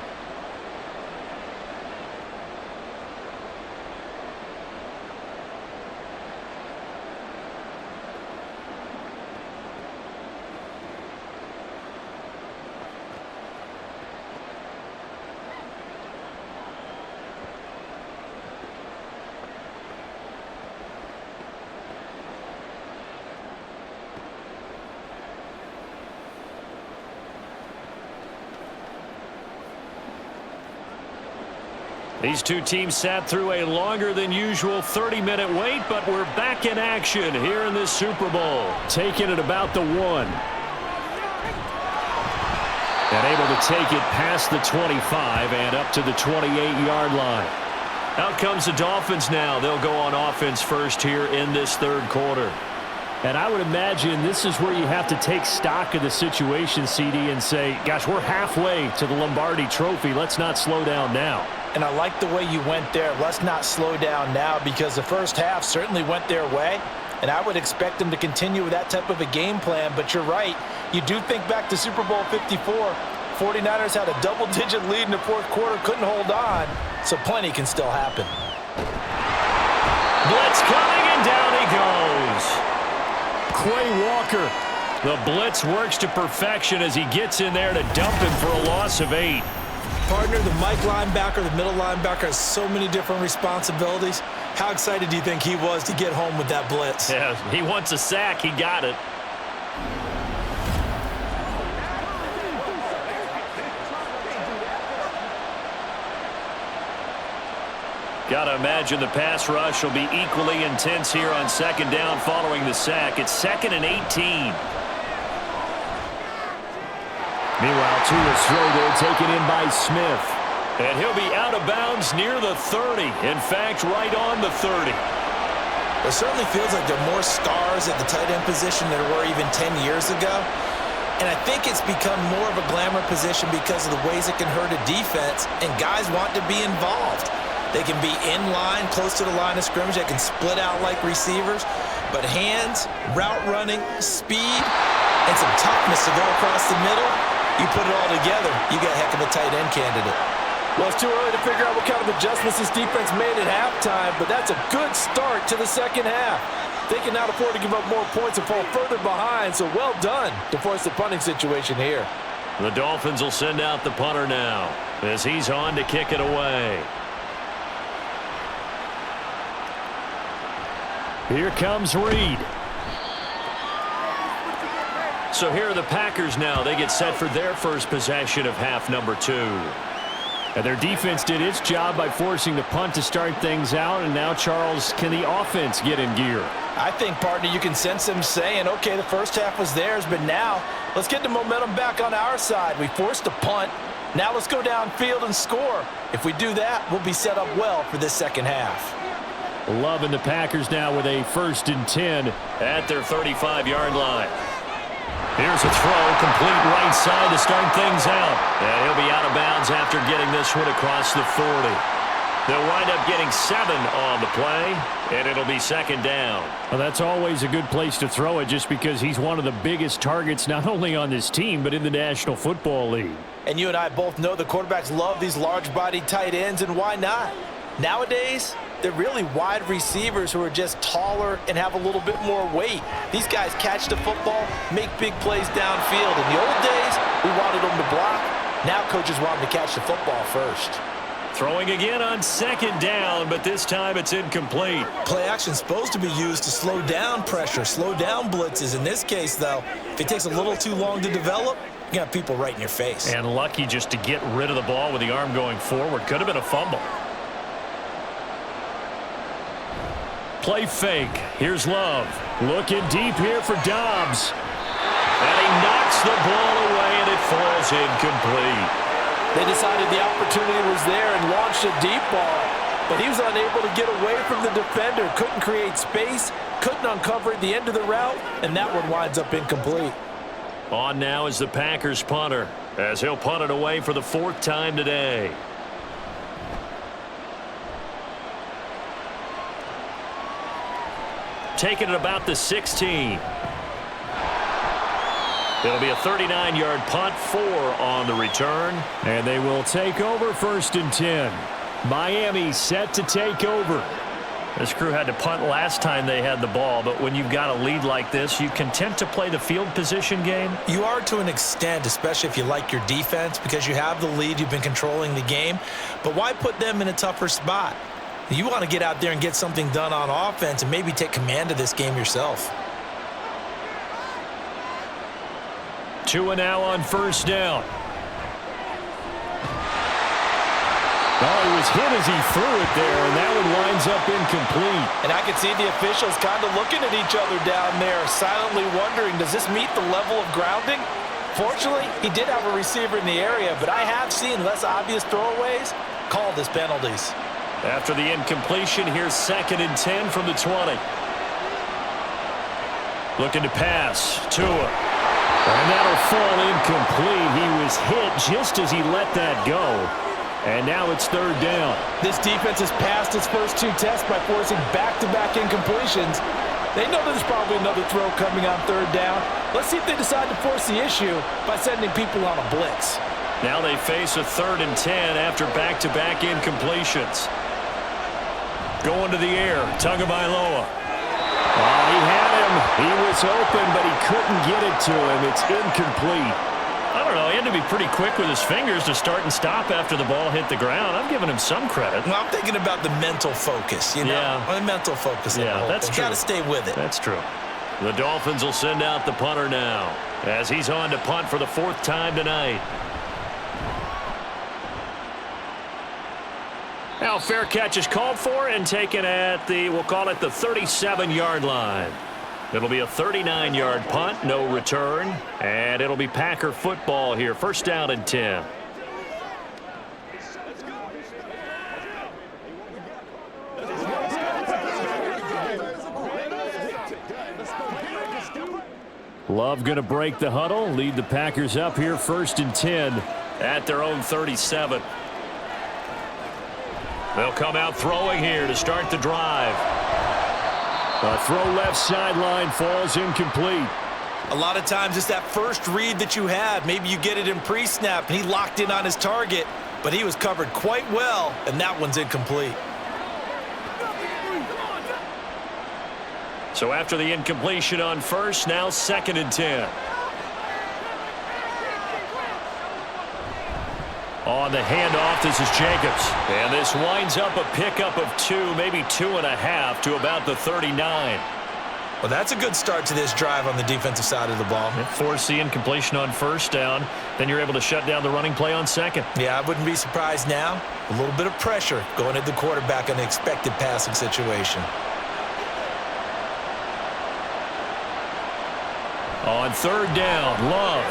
These two teams sat through a longer than usual 30-minute wait, but we're back in action here in this Super Bowl. Taking it about the 1. And able to take it past the 25 and up to the 28-yard line. Out comes the Dolphins now. They'll go on offense first here in this third quarter. And I would imagine this is where you have to take stock of the situation, CD, and say, gosh, we're halfway to the Lombardi Trophy. Let's not slow down now. And I like the way you went there. Let's not slow down now because the first half certainly went their way. And I would expect them to continue with that type of a game plan. But you're right. You do think back to Super Bowl 54. 49ers had a double-digit lead in the fourth quarter, couldn't hold on. So plenty can still happen. Blitz coming, and down he goes. Quay Walker. The blitz works to perfection as he gets in there to dump him for a loss of 8. Partner, the Mike linebacker, the middle linebacker has so many different responsibilities. How excited do you think he was to get home with that blitz? Yeah, he wants a sack. He got it. Got to imagine the pass rush will be equally intense here on 2nd down following the sack. It's 2nd and 18. Meanwhile, Tua's throw there taken in by Smith. And he'll be out of bounds near the 30. In fact, right on the 30. It certainly feels like there are more stars at the tight end position than there were even 10 years ago. And I think it's become more of a glamour position because of the ways it can hurt a defense, and guys want to be involved. They can be in line, close to the line of scrimmage. They can split out like receivers. But hands, route running, speed, and some toughness to go across the middle, you put it all together, you got a heck of a tight end candidate. Well, it's too early to figure out what kind of adjustments this defense made at halftime, but that's a good start to the second half. They can now afford to give up more points and fall further behind, so well done to force the punting situation here. The Dolphins will send out the punter now as he's on to kick it away. Here comes Reed. So here are the Packers now. They get set for their first possession of half number 2. And their defense did its job by forcing the punt to start things out. And now, Charles, can the offense get in gear? I think, partner, you can sense them saying, okay, the first half was theirs, but now let's get the momentum back on our side. We forced a punt. Now let's go downfield and score. If we do that, we'll be set up well for this second half. Loving the Packers now with a 1st and 10 at their 35-yard line. Here's a throw, complete right side to start things out. And he'll be out of bounds after getting this one across the 40. They'll wind up getting 7 on the play, and it'll be 2nd down. Well, that's always a good place to throw it just because he's one of the biggest targets not only on this team but in the National Football League. And you and I both know the quarterbacks love these large-bodied tight ends, and why not? Nowadays, they're really wide receivers who are just taller and have a little bit more weight. These guys catch the football, make big plays downfield. In the old days, we wanted them to block. Now coaches want them to catch the football first. Throwing again on 2nd down, but this time it's incomplete. Play action is supposed to be used to slow down pressure, slow down blitzes. In this case, though, if it takes a little too long to develop, you got people right in your face. And lucky just to get rid of the ball with the arm going forward. Could have been a fumble. Play fake. Here's Love. Looking deep here for Dobbs. And he knocks the ball away, and it falls incomplete. They decided the opportunity was there and launched a deep ball, but he was unable to get away from the defender. Couldn't create space, couldn't uncover at the end of the route, and that one winds up incomplete. On now is the Packers punter, as he'll punt it away for the 4th time today. Taking it about the 16. It'll be a 39-yard punt, 4 on the return. And they will take over 1st and 10. Miami set to take over. This crew had to punt last time they had the ball, but when you've got a lead like this, you content to play the field position game? You are to an extent, especially if you like your defense, because you have the lead, you've been controlling the game. But why put them in a tougher spot? You want to get out there and get something done on offense and maybe take command of this game yourself. 2 now on 1st down. Oh, he was hit as he threw it there, and that one winds up incomplete. And I could see the officials kind of looking at each other down there, silently wondering, does this meet the level of grounding? Fortunately, he did have a receiver in the area, but I have seen less obvious throwaways called as penalties. After the incompletion, here's 2nd and 10 from the 20. Looking to pass. Tua. And that'll fall incomplete. He was hit just as he let that go. And now it's 3rd down. This defense has passed its first 2 tests by forcing back-to-back incompletions. They know there's probably another throw coming on 3rd down. Let's see if they decide to force the issue by sending people on a blitz. Now they face a 3rd and 10 after back-to-back incompletions. Going to the air, Tagovailoa. Oh, he had him. He was open, but he couldn't get it to him. It's incomplete. I don't know. He had to be pretty quick with his fingers to start and stop after the ball hit the ground. I'm giving him some credit. Well, I'm thinking about the mental focus, you know? Yeah. The mental focus. Yeah, that's true. You got to stay with it. That's true. The Dolphins will send out the punter now as he's on to punt for the 4th time tonight. Now, fair catch is called for and taken at the, we'll call it the 37-yard line. It'll be a 39-yard punt, no return, and it'll be Packer football here. 1st down and 10. Love going to break the huddle, lead the Packers up here 1st and 10 at their own 37. They'll come out throwing here to start the drive. A throw left sideline falls incomplete. A lot of times it's that first read that you have. Maybe you get it in pre-snap and he locked in on his target, but he was covered quite well, and that one's incomplete. So after the incompletion on first, now 2nd and 10. On the handoff, this is Jacobs. And this winds up a pickup of 2, maybe 2.5 to about the 39. Well, that's a good start to this drive on the defensive side of the ball. Force the incompletion on first down. Then you're able to shut down the running play on second. Yeah, I wouldn't be surprised now. A little bit of pressure going at the quarterback in an expected passing situation. On 3rd down, Love.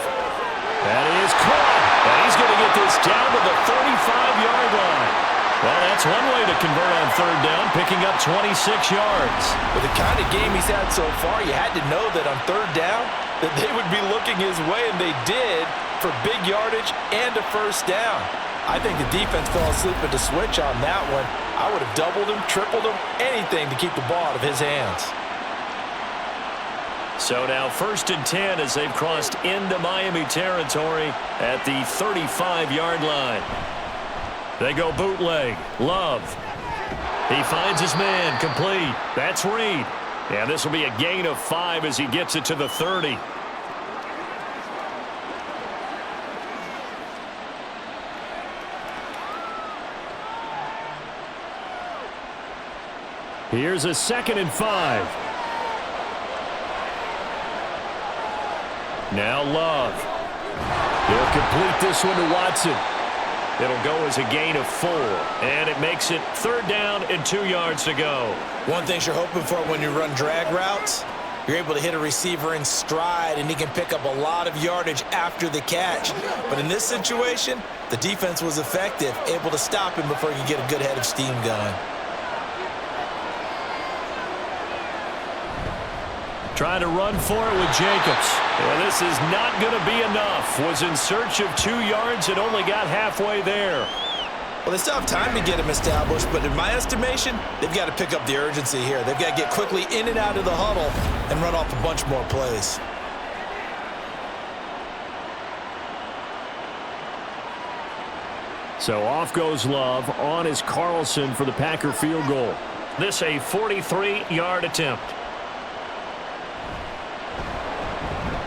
That is caught. And he's going to get this down to the 35-yard line. Well, that's one way to convert on 3rd down, picking up 26 yards. With the kind of game he's had so far, you had to know that on 3rd down that they would be looking his way, and they did, for big yardage and a 1st down. I think the defense fell asleep at the switch on that one. I would have doubled him, tripled him, anything to keep the ball out of his hands. So now 1st and 10 as they've crossed into Miami territory at the 35-yard line. They go bootleg. Love. He finds his man. Complete. That's Reed. And this will be a gain of 5 as he gets it to the 30. Here's a 2nd and 5. Now Love. He'll complete this one to Watson. It'll go as a gain of 4. And it makes it 3rd down and 2 yards to go. One thing you're hoping for when you run drag routes, you're able to hit a receiver in stride, and he can pick up a lot of yardage after the catch. But in this situation, the defense was effective, able to stop him before he could get a good head of steam going. Trying to run for it with Jacobs. And this is not going to be enough. Was in search of 2 yards and only got halfway there. Well, they still have time to get him established, but in my estimation, they've got to pick up the urgency here. They've got to get quickly in and out of the huddle and run off a bunch more plays. So off goes Love. On is Carlson for the Packer field goal. This a 43-yard attempt.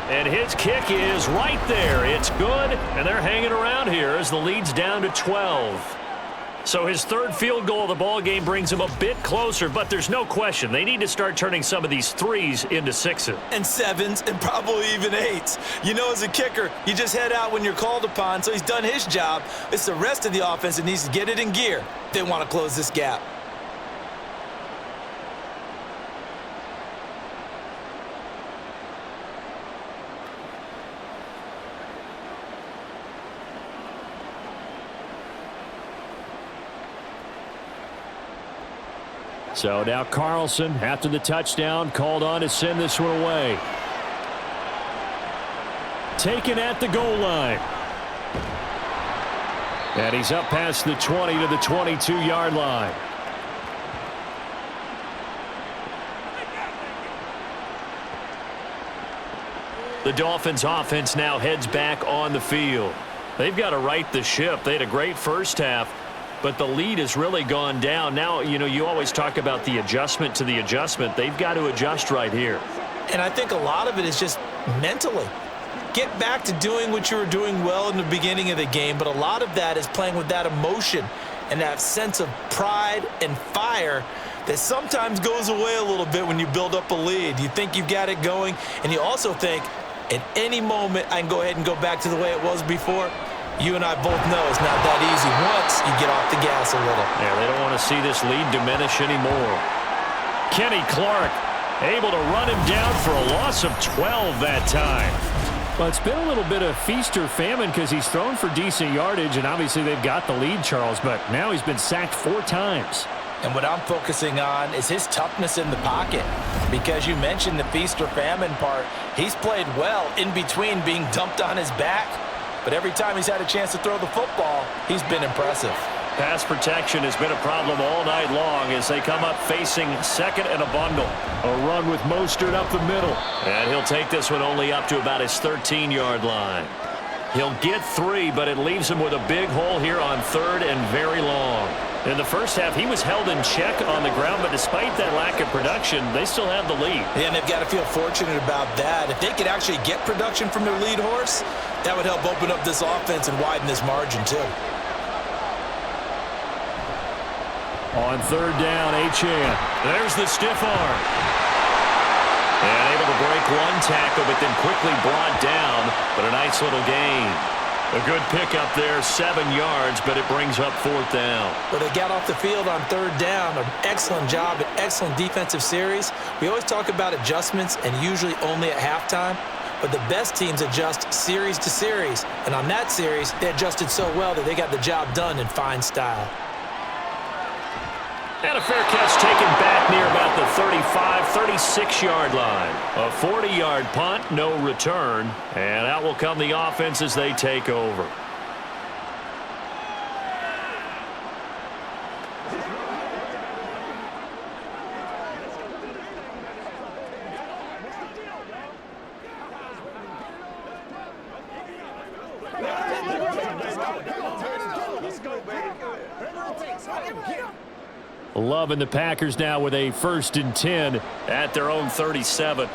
And his kick is right there. It's good, and they're hanging around here as the lead's down to 12. So his 3rd field goal of the ball game brings him a bit closer, but there's no question they need to start turning some of these 3s into 6s. And 7s, and probably even 8s. You know, as a kicker, you just head out when you're called upon, so he's done his job. It's the rest of the offense that needs to get it in gear. They want to close this gap. So now Carlson, after the touchdown, called on to send this one away. Taken at the goal line. And he's up past the 20 to the 22-yard line. The Dolphins offense now heads back on the field. They've got to right the ship. They had a great first half, but the lead has really gone down. Now, you know, you always talk about the adjustment to the adjustment. They've got to adjust right here. And I think a lot of it is just mentally. Get back to doing what you were doing well in the beginning of the game, but a lot of that is playing with that emotion and that sense of pride and fire that sometimes goes away a little bit when you build up a lead. You think you've got it going, and you also think at any moment I can go ahead and go back to the way it was before. You and I both know it's not that easy once you get off the gas a little. Yeah, they don't want to see this lead diminish anymore. Kenny Clark able to run him down for a loss of 12 that time. Well, it's been a little bit of feast or famine because he's thrown for decent yardage, and obviously they've got the lead, Charles, but now he's been sacked 4 times. And what I'm focusing on is his toughness in the pocket. Because you mentioned the feast or famine part. He's played well in between being dumped on his back. But every time he's had a chance to throw the football, he's been impressive. Pass protection has been a problem all night long as they come up facing second and a bundle. A run with Mostert up the middle. And he'll take this one only up to about his 13-yard line. He'll get 3, but it leaves him with a big hole here on third and very long. In the first half, he was held in check on the ground, but despite that lack of production, they still have the lead. Yeah, and they've got to feel fortunate about that. If they could actually get production from their lead horse, that would help open up this offense and widen this margin too. On third down, Achane. There's the stiff arm. And able to break one tackle, but then quickly brought down, but a nice little gain. A good pickup there, 7 yards, but it brings up fourth down. Well, they got off the field on third down. An excellent job, an excellent defensive series. We always talk about adjustments and usually only at halftime, but the best teams adjust series to series. And on that series, they adjusted so well that they got the job done in fine style. And a fair catch taken back near about the 35, 36-yard line. A 40-yard punt, no return. And out will come the offense as they take over. Loving the Packers now with a 1st and 10 at their own 37.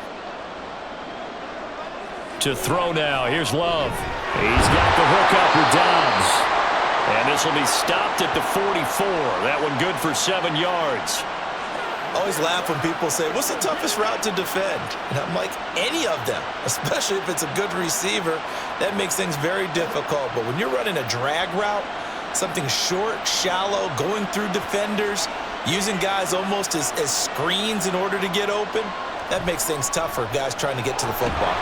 To throw now. Here's Love. He's got the hook up with Dobbs. And this will be stopped at the 44. That one good for 7 yards. Always laugh when people say, what's the toughest route to defend? And I'm like, any of them, especially if it's a good receiver. That makes things very difficult. But when you're running a drag route, something short, shallow, going through defenders, using guys almost as screens in order to get open, that makes things tough for guys trying to get to the football.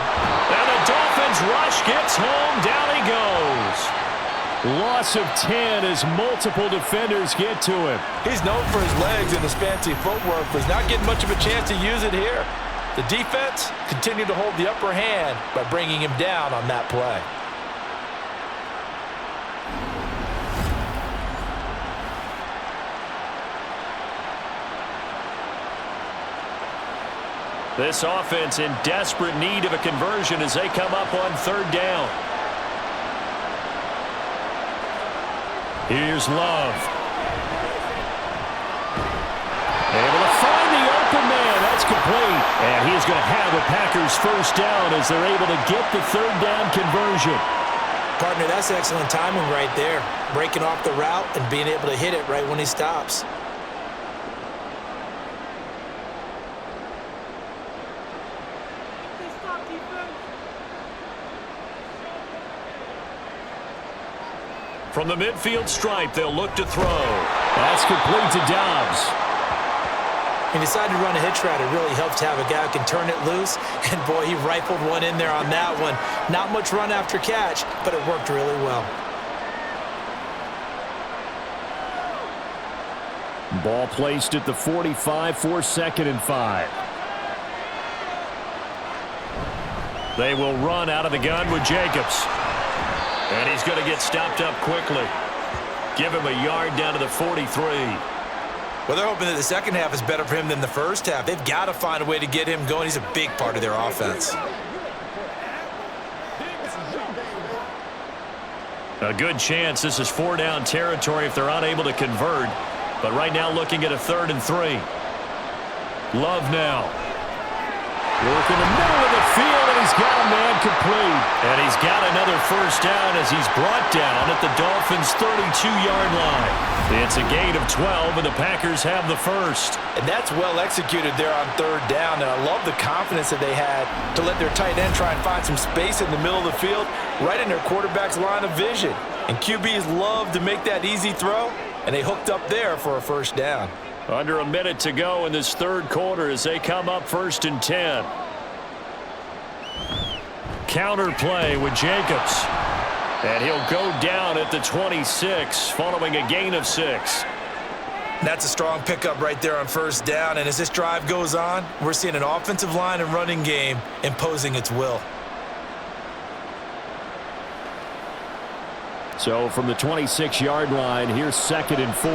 And the Dolphins rush gets home. Down he goes. Loss of 10 as multiple defenders get to him. He's known for his legs and his fancy footwork, but he's not getting much of a chance to use it here. The defense continued to hold the upper hand by bringing him down on that play. This offense in desperate need of a conversion as they come up on third down. Here's Love. Able to find the open man. That's complete. And he is going to have a Packers first down as they're able to get the third down conversion. Partner, that's excellent timing right there. Breaking off the route and being able to hit it right when he stops. From the midfield stripe, they'll look to throw. That's complete to Dobbs. He decided to run a hitch route. It really helps to have a guy who can turn it loose. And, boy, he rifled one in there on that one. Not much run after catch, but it worked really well. Ball placed at the 45 for 2nd and 5. They will run out of the gun with Jacobs. And he's going to get stopped up quickly. Give him a yard down to the 43. Well, they're hoping that the second half is better for him than the first half. They've got to find a way to get him going. He's a big part of their offense. A good chance this is 4-down territory if they're unable to convert. But right now looking at a 3rd and 3. Love now. Work in the middle of the field, and he's got a man complete. And he's got another first down as he's brought down at the Dolphins' 32-yard line. It's a gain of 12, and the Packers have the first. And that's well executed there on third down. And I love the confidence that they had to let their tight end try and find some space in the middle of the field, right in their quarterback's line of vision. And QBs love to make that easy throw, and they hooked up there for a first down. Under a minute to go in this third quarter as they come up 1st and 10. Counter play with Jacobs. And he'll go down at the 26 following a gain of 6. That's a strong pickup right there on first down. And as this drive goes on, we're seeing an offensive line and running game imposing its will. So from the 26-yard line, here's 2nd and 4.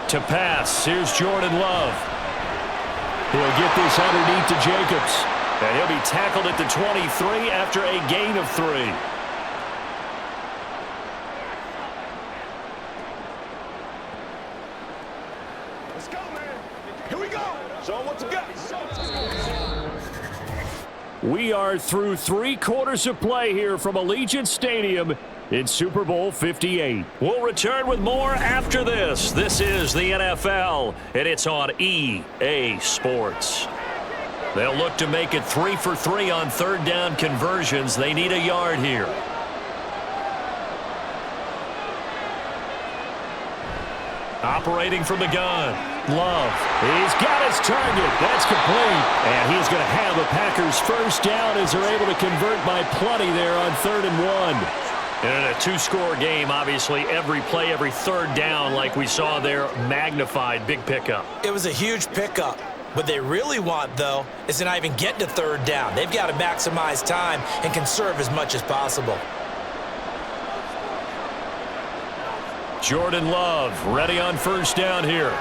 To pass, here's Jordan Love. He'll get this underneath to Jacobs. And he'll be tackled at the 23 after a gain of 3. Let's go, man. Here we go. Show them what you got. We are through 3 quarters of play here from Allegiant Stadium in Super Bowl 58. We'll return with more after this. This is the NFL, and it's on EA Sports. They'll look to make it 3 for 3 on 3rd down conversions. They need a yard here. Operating from the gun. Love. He's got his target. That's complete. And he's going to have the Packers first down as they're able to convert by plenty there on 3rd and 1. And in a 2-score game, obviously, every play, every 3rd down, like we saw there, magnified. Big pickup. It was a huge pickup. What they really want, though, is to not even get to 3rd down. They've got to maximize time and conserve as much as possible. Jordan Love ready on first down here.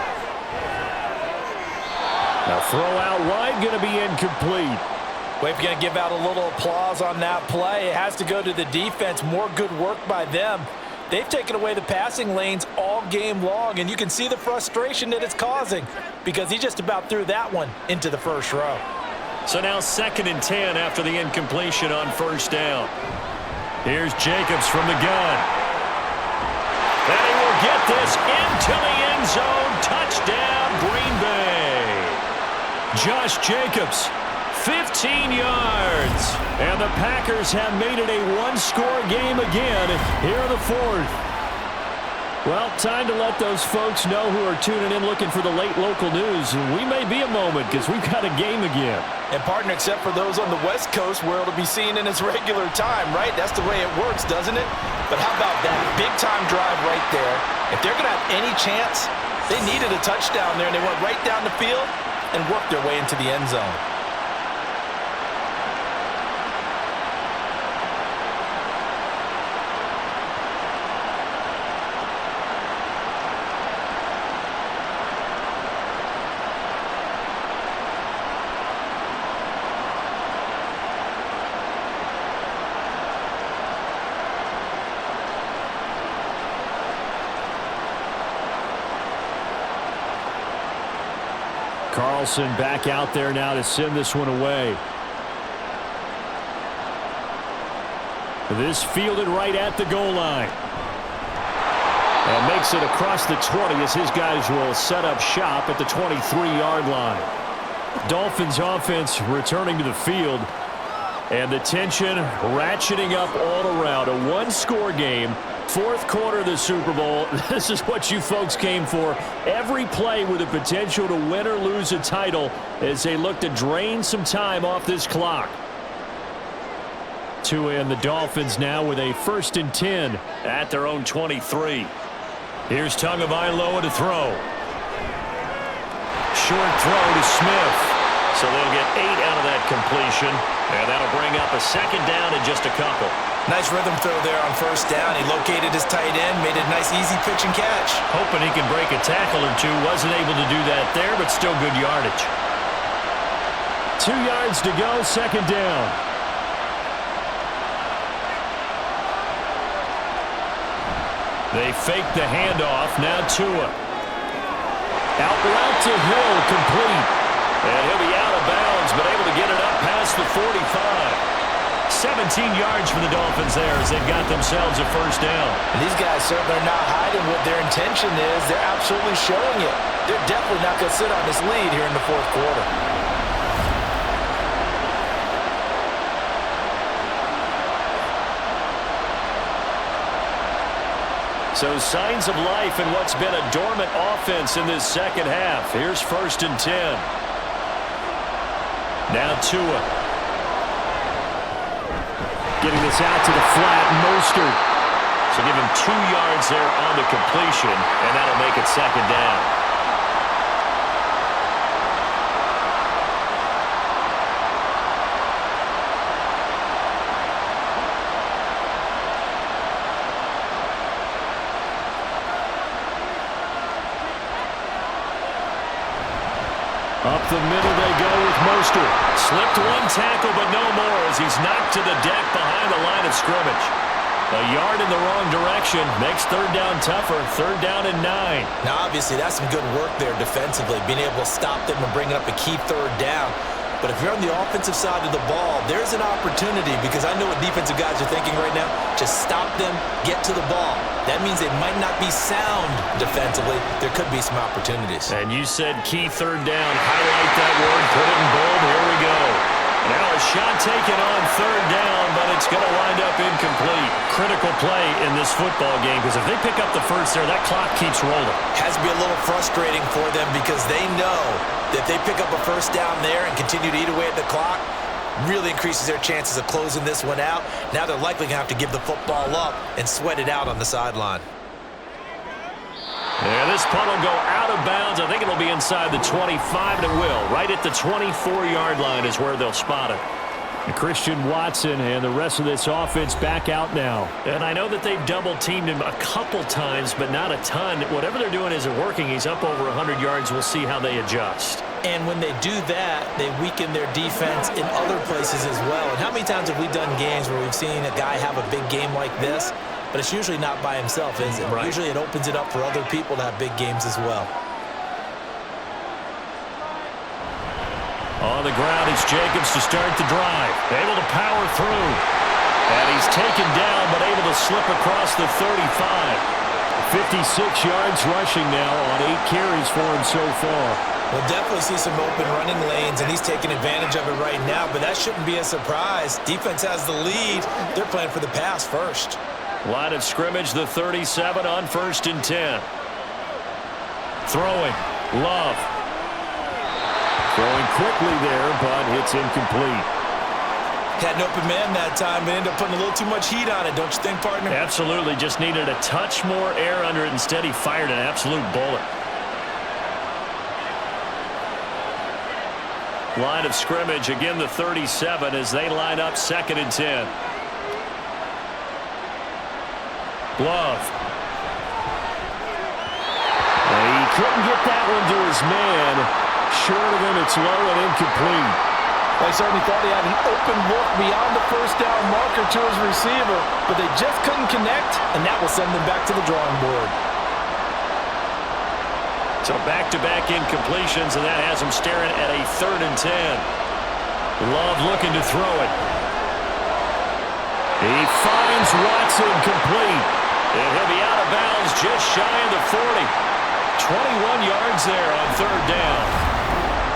Now throw out wide, going to be incomplete. Well, if you're going to give out a little applause on that play, it has to go to the defense. More good work by them. They've taken away the passing lanes all game long, and you can see the frustration that it's causing because he just about threw that one into the first row. So now 2nd and 10 after the incompletion on first down. Here's Jacobs from the gun. And he will get this into the end zone. Touchdown, Green Bay. Josh Jacobs, 15 yards. And the Packers have made it a 1-score game again here in the 4th. Well, time to let those folks know who are tuning in looking for the late local news. We may be a moment because we've got a game again. And partner, except for those on the West Coast where it'll be seen in its regular time, right? That's the way it works, doesn't it? But how about that big-time drive right there? If they're going to have any chance, they needed a touchdown there, and they went right down the field and worked their way into the end zone. Carlson back out there now to send this one away. This fielded right at the goal line. And makes it across the 20 as his guys will set up shop at the 23-yard line. Dolphins offense returning to the field. And the tension ratcheting up all around. A 1-score game. 4th quarter of the Super Bowl. This is what you folks came for. Every play with the potential to win or lose a title as they look to drain some time off this clock. Tua and the Dolphins now with a 1st and 10 at their own 23. Here's Tagovailoa to throw. Short throw to Smith. So they'll get 8 out of that completion. And that'll bring up a 2nd down in just a couple. Nice rhythm throw there on first down. He located his tight end, made it a nice easy pitch and catch. Hoping he can break a tackle or two. Wasn't able to do that there, but still good yardage. 2 yards to go, 2nd down. They fake the handoff. Now Tua. Out route to Hill, complete. And he'll be out of bounds, but able to get it up past the 45. 17 yards for the Dolphins there as they've got themselves a 1st down. And these guys certainly are not hiding what their intention is. They're absolutely showing it. They're definitely not going to sit on this lead here in the 4th quarter. So signs of life in what's been a dormant offense in this 2nd half. Here's 1st and 10. Now Tua. Getting this out to the flat, Mostert. So So give him 2 yards there on the completion, and that'll make it second down. Up the middle they go with Mostert. Slipped 1 tackle, but no more as he's knocked to the deck behind the line of scrimmage. A yard in the wrong direction makes third down tougher. Third down and 9. Now, obviously, that's some good work there defensively, being able to stop them and bringing up a key third down. But if you're on the offensive side of the ball, there's an opportunity because I know what defensive guys are thinking right now. Just stop them, get to the ball. That means they might not be sound defensively. There could be some opportunities. And you said key third down. Highlight that word. Put it in bold. Here we go. Now a shot taken on third down, but it's going to wind up incomplete. Critical play in this football game because if they pick up the first there, that clock keeps rolling. Has to be a little frustrating for them because they know that if they pick up a first down there and continue to eat away at the clock, really increases their chances of closing this one out. Now they're likely going to have to give the football up and sweat it out on the sideline. And this punt will go out of bounds. I think it'll be inside the 25, and it will. Right at the 24-yard line is where they'll spot it. And Christian Watson and the rest of this offense back out now. And I know that they've double-teamed him a couple times, but not a ton. Whatever they're doing isn't working. He's up over 100 yards. We'll see how they adjust. And when they do that, they weaken their defense in other places as well. And how many times have we done games where we've seen a guy have a big game like this, but it's usually not by himself, is it? Right. Usually it opens it up for other people to have big games as well. On the ground, it's Jacobs to start the drive. Able to power through. And he's taken down, but able to slip across the 35. 56 yards rushing now on 8 carries for him so far. We'll definitely see some open running lanes, and he's taking advantage of it right now, but that shouldn't be a surprise. Defense has the lead. They're playing for the pass first. Line of scrimmage, the 37 on 1st and 10. Throwing. Love. Throwing quickly there, but it's incomplete. Had an open man that time, but ended up putting a little too much heat on it, don't you think, partner? Absolutely. Just needed a touch more air under it. Instead, he fired an absolute bullet. Line of scrimmage, again the 37 as they line up 2nd and 10. Love. He couldn't get that one to his man. Short of him, it's low and incomplete. They certainly thought he had an open look beyond the first down marker to his receiver, but they just couldn't connect, and that will send them back to the drawing board. So back-to-back incompletions, and that has him staring at a 3rd and 10. Love looking to throw it. He finds Watson complete. And he'll be out of bounds just shy of the 40. 21 yards there on 3rd down.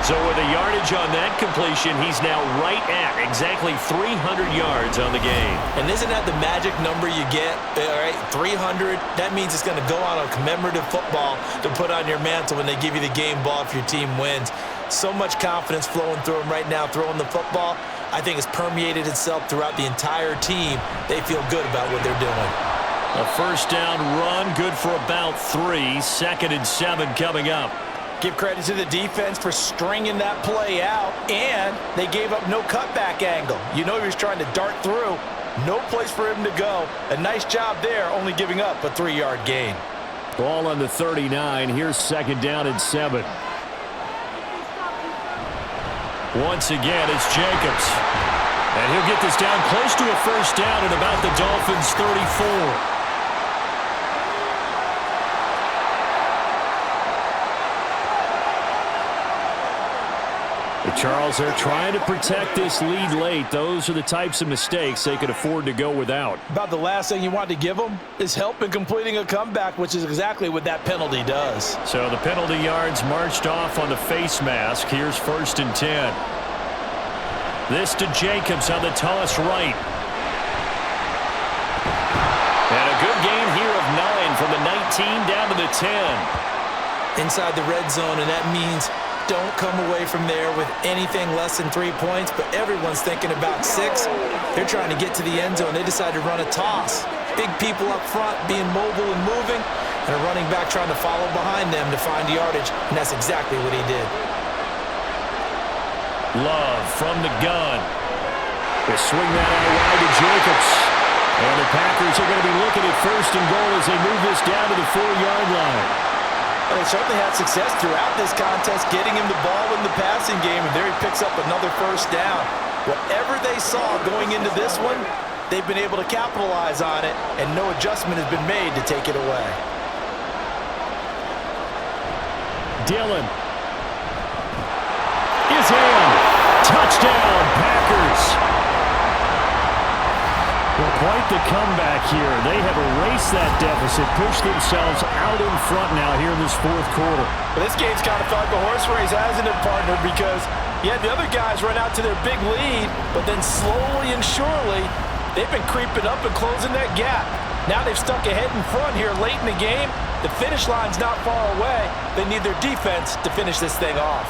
So with a yardage on that completion, he's now right at exactly 300 yards on the game. And isn't that the magic number you get? All right, 300. That means it's going to go on a commemorative football to put on your mantle when they give you the game ball if your team wins. So much confidence flowing through him right now, throwing the football. I think it's permeated itself throughout the entire team. They feel good about what they're doing. A first down run, good for about 3. 2nd and 7 coming up. Give credit to the defense for stringing that play out, and they gave up no cutback angle. You know he was trying to dart through. No place for him to go. A nice job there, only giving up a 3-yard gain. Ball on the 39. Here's 2nd down and 7. Once again, it's Jacobs. And he'll get this down close to a first down at about the Dolphins' 34. Charles, they're trying to protect this lead late. Those are the types of mistakes they could afford to go without. About the last thing you want to give them is help in completing a comeback, which is exactly what that penalty does. So the penalty yards marched off on the face mask. Here's 1st and 10. This to Jacobs on the toss right. And a good gain here of 9 from the 19 down to the 10. Inside the red zone, and that means don't come away from there with anything less than 3 points, but everyone's thinking about 6. They're trying to get to the end zone. They decide to run a toss. big people up front being mobile and moving, and a running back trying to follow behind them to find yardage, and that's exactly what he did. Love from the gun. They swing that out wide to Jacobs. And the Packers are going to be looking at 1st and goal as they move this down to the 4-yard line. Well, they certainly had success throughout this contest, getting him the ball in the passing game, and there he picks up another 1st down. Whatever they saw going into this one, they've been able to capitalize on it, and no adjustment has been made to take it away. Dillon is in. Touchdown, Packers. Well, quite the comeback here. They have erased that deficit, pushed themselves out in front now here in this 4th quarter. But this game's kind of felt like a horse race, hasn't it, partner? Because you had the other guys run out to their big lead, but then slowly and surely, they've been creeping up and closing that gap. Now they've stuck ahead in front here late in the game. The finish line's not far away. They need their defense to finish this thing off.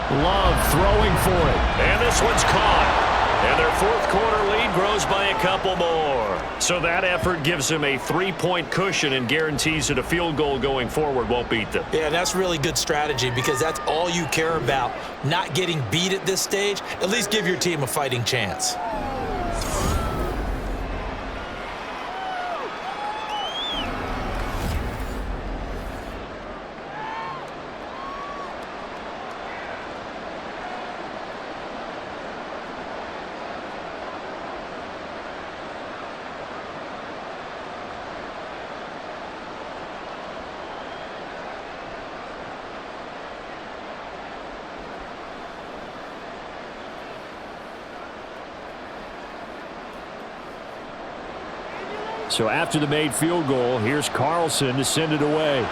Love throwing for it. And this one's caught. And their 4th quarter lead grows by a couple more. So that effort gives them a 3-point cushion and guarantees that a field goal going forward won't beat them. Yeah, that's really good strategy because that's all you care about. Not getting beat at this stage. At least give your team a fighting chance. So after the made field goal, here's Carlson to send it away.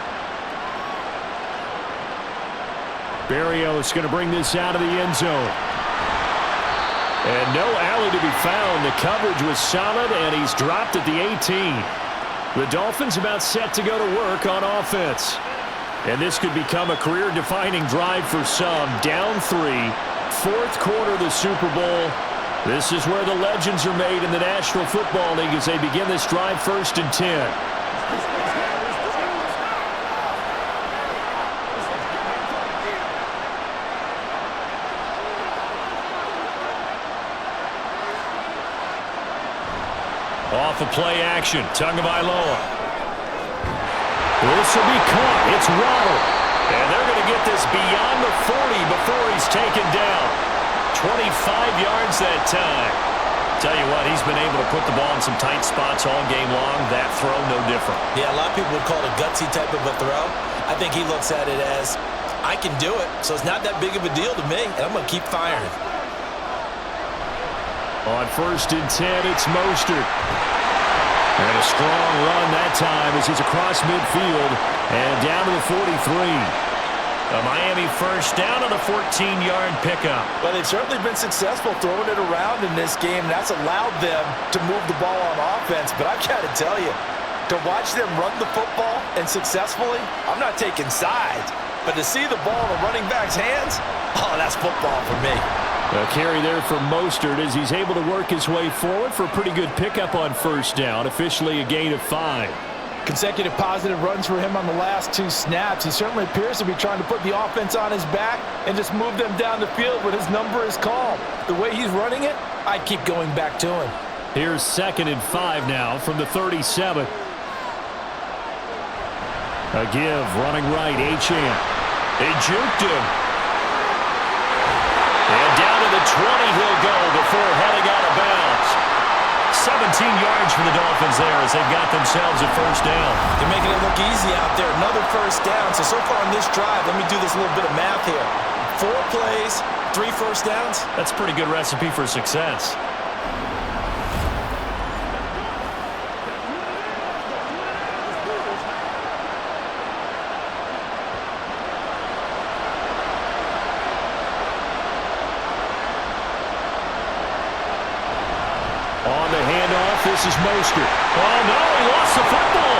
Berrios going to bring this out of the end zone. And no alley to be found. The coverage was solid, and he's dropped at the 18. The Dolphins about set to go to work on offense. And this could become a career-defining drive for some. Down 3, 4th quarter of the Super Bowl. This is where the legends are made in the National Football League as they begin this drive 1st and 10. Off of play action, Tagovailoa. This will be caught. It's Waddle. And they're going to get this beyond the 40 before he's taken down. 25 yards that time. Tell you what, he's been able to put the ball in some tight spots all game long. That throw, no different. Yeah, a lot of people would call it a gutsy type of a throw. I think he looks at it as, I can do it, so it's not that big of a deal to me, and I'm going to keep firing. On 1st and 10, it's Mostert. And a strong run that time as he's across midfield and down to the 43. A Miami 1st down on a 14-yard pickup. Well, they've certainly been successful throwing it around in this game, and that's allowed them to move the ball on offense. But I've got to tell you, to watch them run the football and successfully, I'm not taking sides, but to see the ball in the running back's hands, oh, that's football for me. A carry there from Mostert as he's able to work his way forward for a pretty good pickup on 1st down, officially a gain of 5. Consecutive positive runs for him on the last 2 snaps. He certainly appears to be trying to put the offense on his back and just move them down the field when his number is called. The way he's running it, I'd keep going back to him. Here's 2nd and 5 now from the 37. A give, running right, Achane. They juked him. And down to the 20 he'll go before heading out of bounds. 17 yards for the Dolphins there as they've got themselves a 1st down. They're making it look easy out there. Another 1st down. So far on this drive, let me do this little bit of math here. 4 plays, 3 1st downs. That's a pretty good recipe for success. On the handoff, this is Mostert. Oh, no, he lost the football.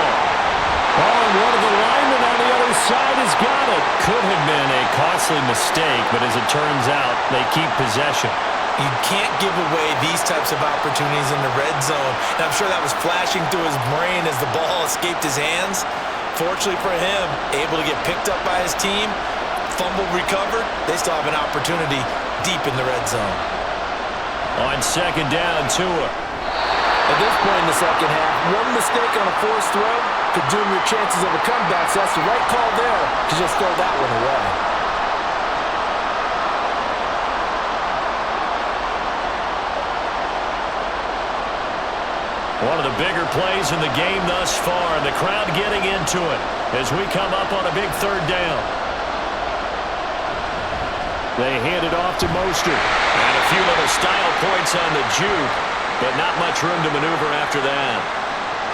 Oh, and one of the linemen on the other side has got it. Could have been a costly mistake, but as it turns out, they keep possession. You can't give away these types of opportunities in the red zone. And I'm sure that was flashing through his brain as the ball escaped his hands. Fortunately for him, able to get picked up by his team, fumble recovered. They still have an opportunity deep in the red zone. On second down, Tua. At this point in the second half, one mistake on a forced throw could doom your chances of a comeback, so that's the right call there to just throw that one away. One of the bigger plays in the game thus far, and the crowd getting into it as we come up on a big third down. They hand it off to Mostert. And a few little style points on the juke, but not much room to maneuver after that.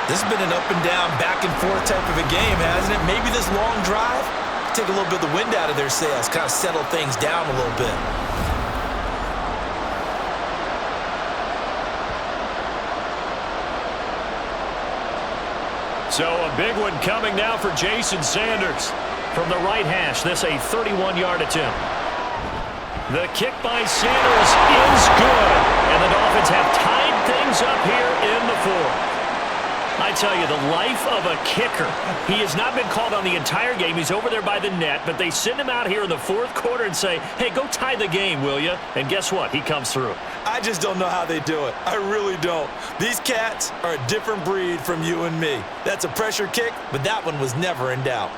This has been an up and down, back and forth type of a game, hasn't it? Maybe this long drive, take a little bit of the wind out of their sails, kind of settle things down a little bit. So a big one coming now for Jason Sanders. From the right hash, this a 31-yard attempt. The kick by Sanders is good. And the Dolphins have tied things up here in the fourth. I tell you, the life of a kicker. He has not been called on the entire game. He's over there by the net, but they send him out here in the fourth quarter and say, hey, go tie the game, will you? And guess what? He comes through. I just don't know how they do it. I really don't. These cats are a different breed from you and me. That's a pressure kick, but that one was never in doubt.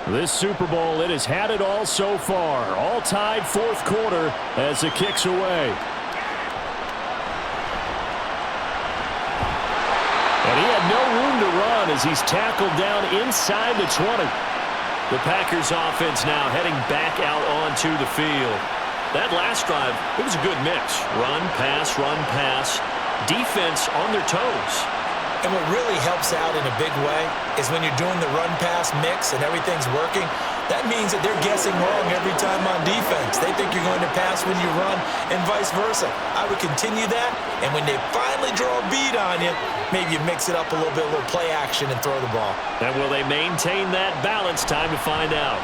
This Super Bowl, it has had it all so far. All tied fourth quarter as the kick's away. And he had no room to run as he's tackled down inside the 20. The Packers offense now heading back out onto the field. That last drive, it was a good mix. Run, pass, defense on their toes. And what really helps out in a big way is when you're doing the run-pass mix and everything's working, that means that they're guessing wrong every time on defense. They think you're going to pass when you run and vice versa. I would continue that, and when they finally draw a bead on you, maybe you mix it up a little bit, a little play action and throw the ball. And will they maintain that balance? Time to find out.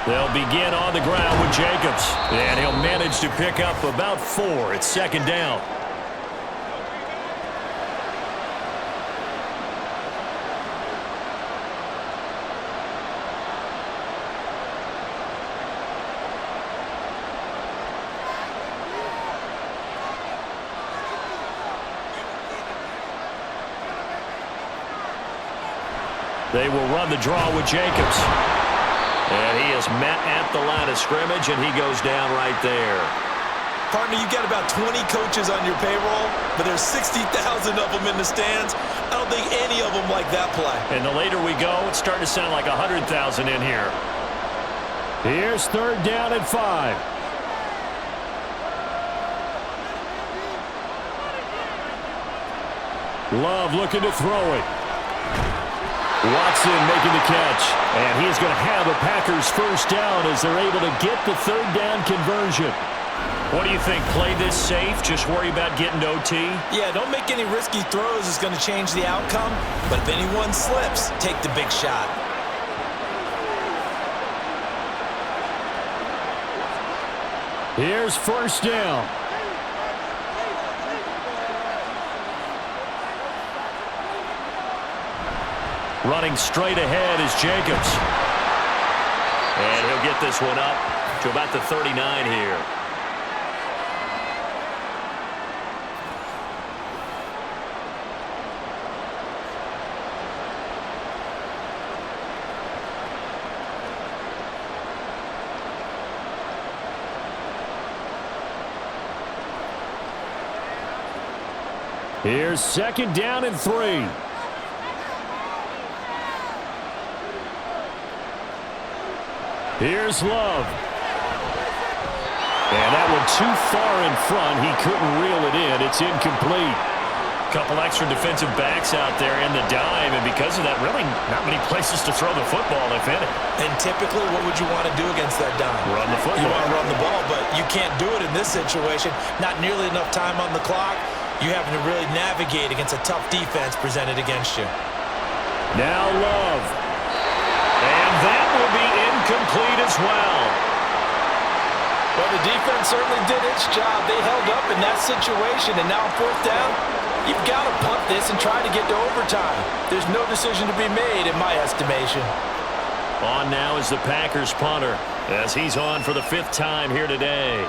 They'll begin on the ground with Jacobs, and he'll manage to pick up about 4. It's second down. They will run the draw with Jacobs. And he is met at the line of scrimmage, and he goes down right there. Partner, you've got about 20 coaches on your payroll, but there's 60,000 of them in the stands. I don't think any of them like that play. And the later we go, it's starting to sound like 100,000 in here. Here's third down and 5. Love looking to throw it. Watson making the catch, and he's going to have a Packers first down as they're able to get the third down conversion. What do you think? Play this safe? Just worry about getting to OT? Yeah, don't make any risky throws. It's going to change the outcome. But if anyone slips, take the big shot. Here's first down. Running straight ahead is Jacobs. And he'll get this one up to about the 39 here. Here's second down and 3. Here's Love. And that one too far in front. He couldn't reel it in. It's incomplete. Couple extra defensive backs out there in the dime, and because of that, really not many places to throw the football, if any. And typically, what would you want to do against that dime? Run the football. You want to run the ball, but you can't do it in this situation. Not nearly enough time on the clock. You having to really navigate against a tough defense presented against you. Now Love. And that will be incomplete as well. Well, the defense certainly did its job. They held up in that situation, and now on fourth down, you've got to punt this and try to get to overtime. There's no decision to be made in my estimation. On now is the Packers punter, as he's on for the 5th time here today.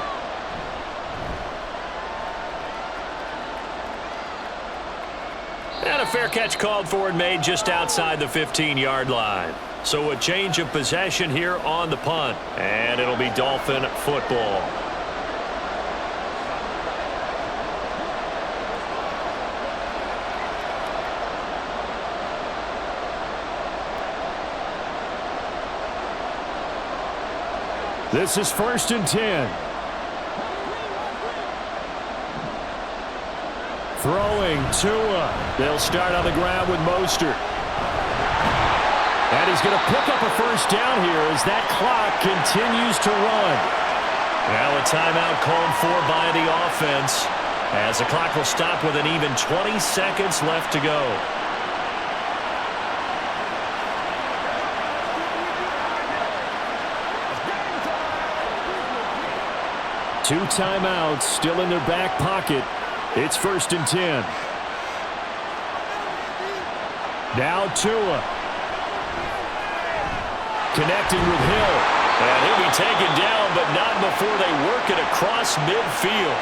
And a fair catch called for and made just outside the 15-yard line. So a change of possession here on the punt, and it'll be Dolphin football. This is 1st and 10. Throwing Tua. They'll start on the ground with Mostert. And he's going to pick up a 1st down here as that clock continues to run. Now a timeout called for by the offense, as the clock will stop with an even 20 seconds left to go. Two timeouts still in their back pocket. It's 1st and 10. Now Tua. Connecting with Hill. And he'll be taken down, but not before they work it across midfield.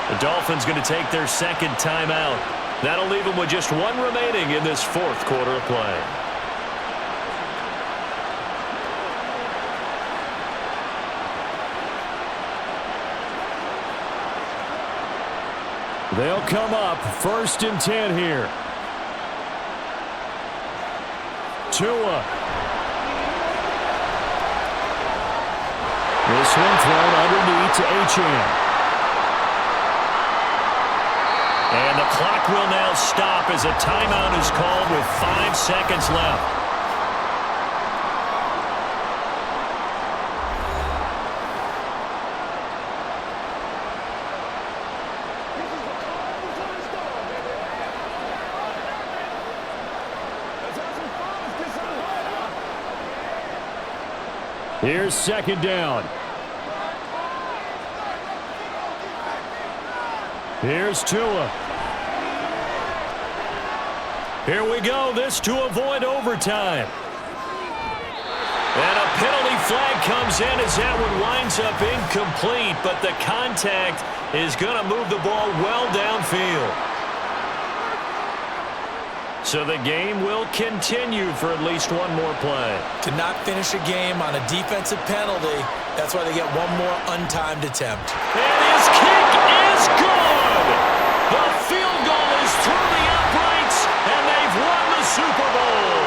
The Dolphins going to take their 2nd timeout. That'll leave them with just one remaining in this 4th quarter of play. They'll come up 1st and 10 here. Tua. This one thrown underneath to Achane. And the clock will now stop as a timeout is called with 5 seconds left. Here's 2nd down. Here's Tua. Here we go. This to avoid overtime. And a penalty flag comes in as that one winds up incomplete, but the contact is going to move the ball well downfield. So the game will continue for at least one more play. To not finish a game on a defensive penalty, that's why they get one more untimed attempt. And his kick is good! The field goal is through the uprights, and they've won the Super Bowl.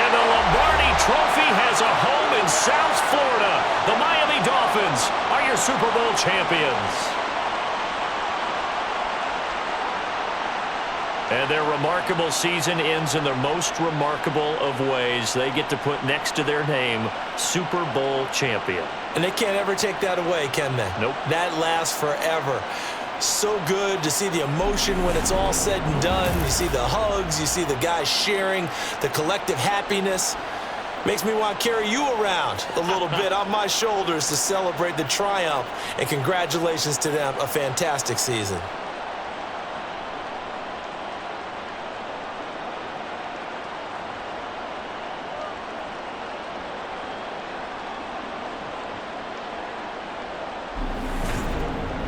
And the Lombardi Trophy has a home in South Florida. The Miami Dolphins are your Super Bowl champions. And their remarkable season ends in the most remarkable of ways. They get to put next to their name, Super Bowl champion. And they can't ever take that away, can they? Nope. That lasts forever. So good to see the emotion when it's all said and done. You see the hugs, you see the guys sharing, the collective happiness. Makes me want to carry you around a little bit on my shoulders to celebrate the triumph. And congratulations to them, a fantastic season.